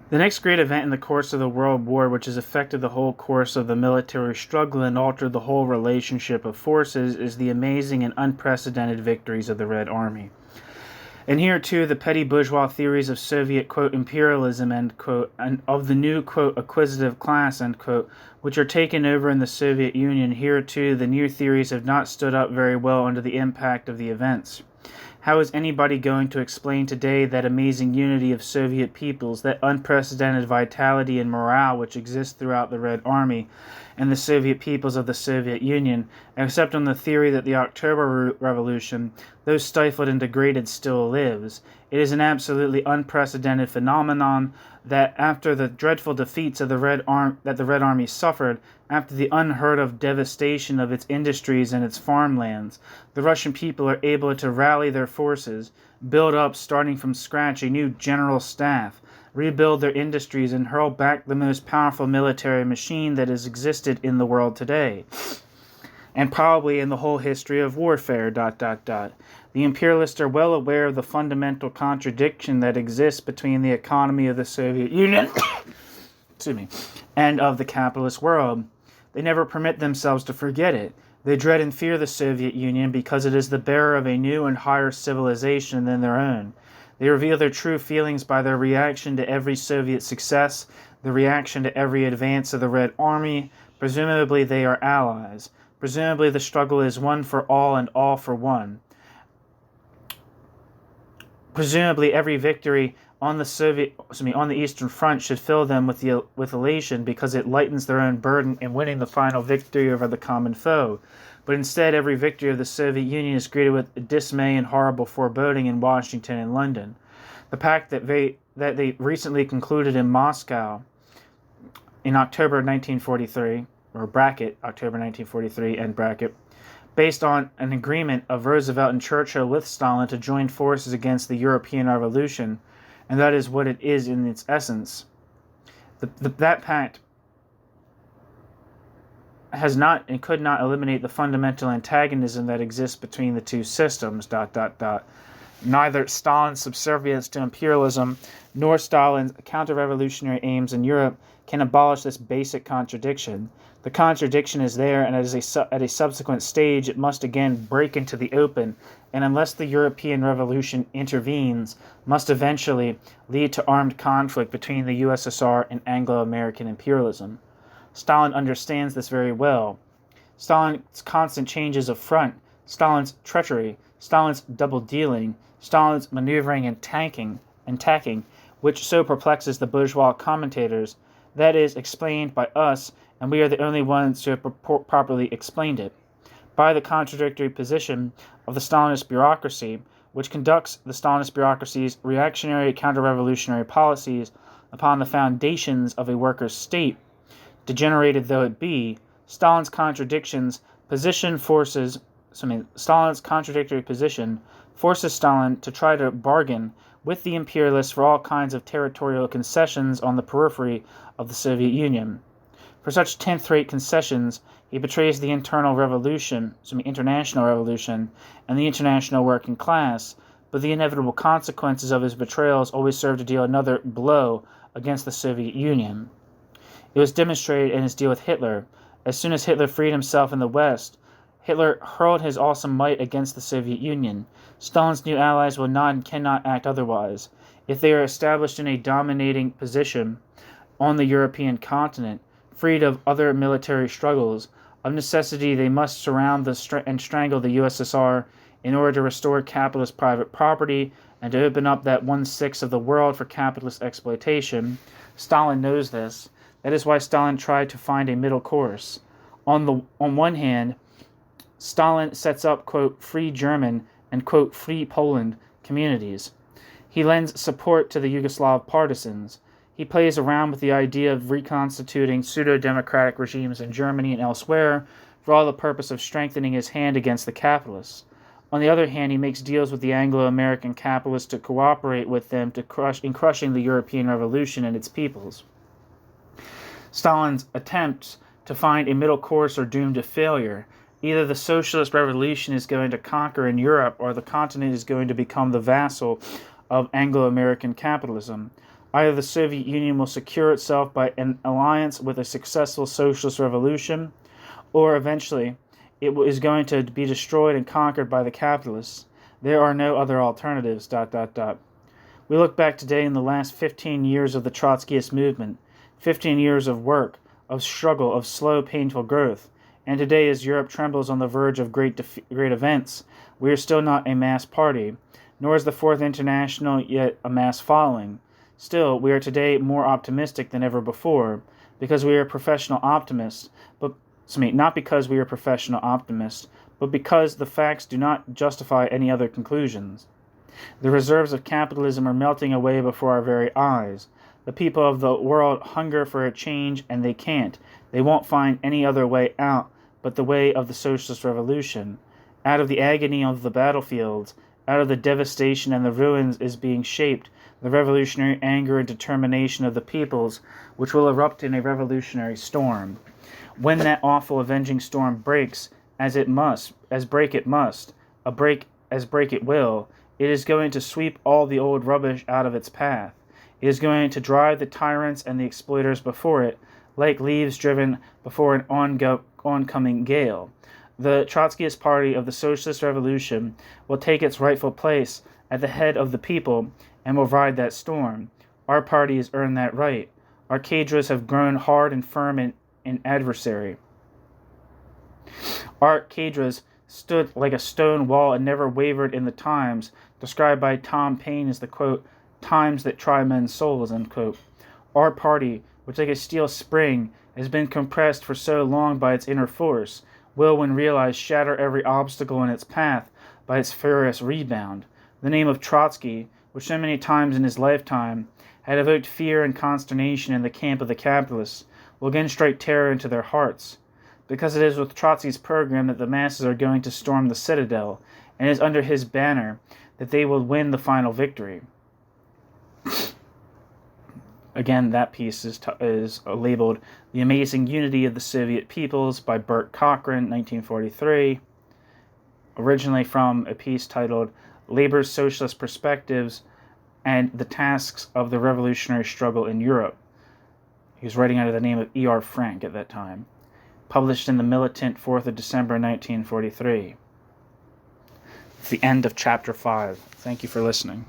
The next great event in the course of the World War, which has affected the whole course of the military struggle and altered the whole relationship of forces, is the amazing and unprecedented victories of the Red Army. And here, too, the petty bourgeois theories of Soviet, quote, imperialism, end quote, and of the new, quote, acquisitive class, end quote, which are taken over in the Soviet Union, here, too, the new theories have not stood up very well under the impact of the events. How is anybody going to explain today that amazing unity of Soviet peoples, that unprecedented vitality and morale which exists throughout the Red Army and the Soviet peoples of the Soviet Union, except on the theory that the October Revolution, though stifled and degraded, still lives? It is an absolutely unprecedented phenomenon that after the dreadful defeats of the Red Army suffered, after the unheard-of devastation of its industries and its farmlands, the Russian people are able to rally their forces, build up, starting from scratch, a new general staff, rebuild their industries, and hurl back the most powerful military machine that has existed in the world today, and probably in the whole history of warfare, ... The imperialists are well aware of the fundamental contradiction that exists between the economy of the Soviet Union excuse me, and of the capitalist world. They never permit themselves to forget it. They dread and fear the Soviet Union because it is the bearer of a new and higher civilization than their own. They reveal their true feelings by their reaction to every Soviet success, the reaction to every advance of the Red Army. Presumably they are allies. Presumably the struggle is one for all and all for one. Presumably every victory on the Eastern Front should fill them with elation because it lightens their own burden in winning the final victory over the common foe. But instead, every victory of the Soviet Union is greeted with dismay and horrible foreboding in Washington and London. The pact that they recently concluded in Moscow in October 1943, or bracket, October 1943, end bracket, based on an agreement of Roosevelt and Churchill with Stalin to join forces against the European Revolution, and that is what it is in its essence. That pact has not and could not eliminate the fundamental antagonism that exists between the two systems, ... Neither Stalin's subservience to imperialism nor Stalin's counter-revolutionary aims in Europe can abolish this basic contradiction. The contradiction is there, and at a subsequent stage it must again break into the open, and unless the European Revolution intervenes, must eventually lead to armed conflict between the USSR and Anglo-American imperialism. Stalin understands this very well. Stalin's constant changes of front, Stalin's treachery, Stalin's double-dealing, Stalin's maneuvering and tacking, which so perplexes the bourgeois commentators, that is explained by us, and we are the only ones who have properly explained it, by the contradictory position of the Stalinist bureaucracy, which conducts the Stalinist bureaucracy's reactionary counter-revolutionary policies upon the foundations of a workers' state. Degenerated though it be, Stalin's contradictory position forces Stalin to try to bargain with the imperialists for all kinds of territorial concessions on the periphery of the Soviet Union. For such 10th-rate concessions, he betrays the international revolution, and the international working class, but the inevitable consequences of his betrayals always serve to deal another blow against the Soviet Union. It was demonstrated in his deal with Hitler. As soon as Hitler freed himself in the West, Hitler hurled his awesome might against the Soviet Union. Stalin's new allies will not and cannot act otherwise. If they are established in a dominating position on the European continent, freed of other military struggles, of necessity they must surround and strangle the USSR in order to restore capitalist private property and to open up that 1/6 of the world for capitalist exploitation. Stalin knows this. That is why Stalin tried to find a middle course. On one hand, Stalin sets up, quote, free German and, quote, free Poland communities. He lends support to the Yugoslav partisans. He plays around with the idea of reconstituting pseudo-democratic regimes in Germany and elsewhere for all the purpose of strengthening his hand against the capitalists. On the other hand, he makes deals with the Anglo-American capitalists to cooperate with them in crushing the European Revolution and its peoples. Stalin's attempts to find a middle course are doomed to failure. Either the socialist revolution is going to conquer in Europe, or the continent is going to become the vassal of Anglo-American capitalism. Either the Soviet Union will secure itself by an alliance with a successful socialist revolution, or eventually it is going to be destroyed and conquered by the capitalists. There are no other alternatives. ... We look back today in the last 15 years of the Trotskyist movement, 15 years of work, of struggle, of slow, painful growth. And today, as Europe trembles on the verge of great events, we are still not a mass party, nor is the Fourth International yet a mass following. Still, we are today more optimistic than ever before, because we are professional optimists, not because we are professional optimists, but because the facts do not justify any other conclusions. The reserves of capitalism are melting away before our very eyes. The people of the world hunger for a change, and they can't. They won't find any other way out but the way of the socialist revolution. Out of the agony of the battlefields, out of the devastation and the ruins is being shaped the revolutionary anger and determination of the peoples, which will erupt in a revolutionary storm. When that awful avenging storm breaks, as break it will, it is going to sweep all the old rubbish out of its path. It is going to drive the tyrants and the exploiters before it, like leaves driven before an oncoming gale. The Trotskyist party of the Socialist Revolution will take its rightful place at the head of the people and will ride that storm. Our party has earned that right. Our cadres have grown hard and firm in adversary. Our cadres stood like a stone wall and never wavered in the times, described by Tom Paine as the, quote, times that try men's souls, unquote. Our party, which like a steel spring has been compressed for so long by its inner force, will, when realized, shatter every obstacle in its path by its furious rebound. The name of Trotsky, which so many times in his lifetime had evoked fear and consternation in the camp of the capitalists, will again strike terror into their hearts. Because it is with Trotsky's program that the masses are going to storm the citadel, and it is under his banner that they will win the final victory. Again, that piece is labeled The Amazing Unity of the Soviet Peoples by Bert Cochran, 1943, originally from a piece titled Labor's Socialist Perspectives and the Tasks of the Revolutionary Struggle in Europe. He was writing under the name of E.R. Frank at that time. Published in the Militant, 4th of December, 1943. It's the end of Chapter 5. Thank you for listening.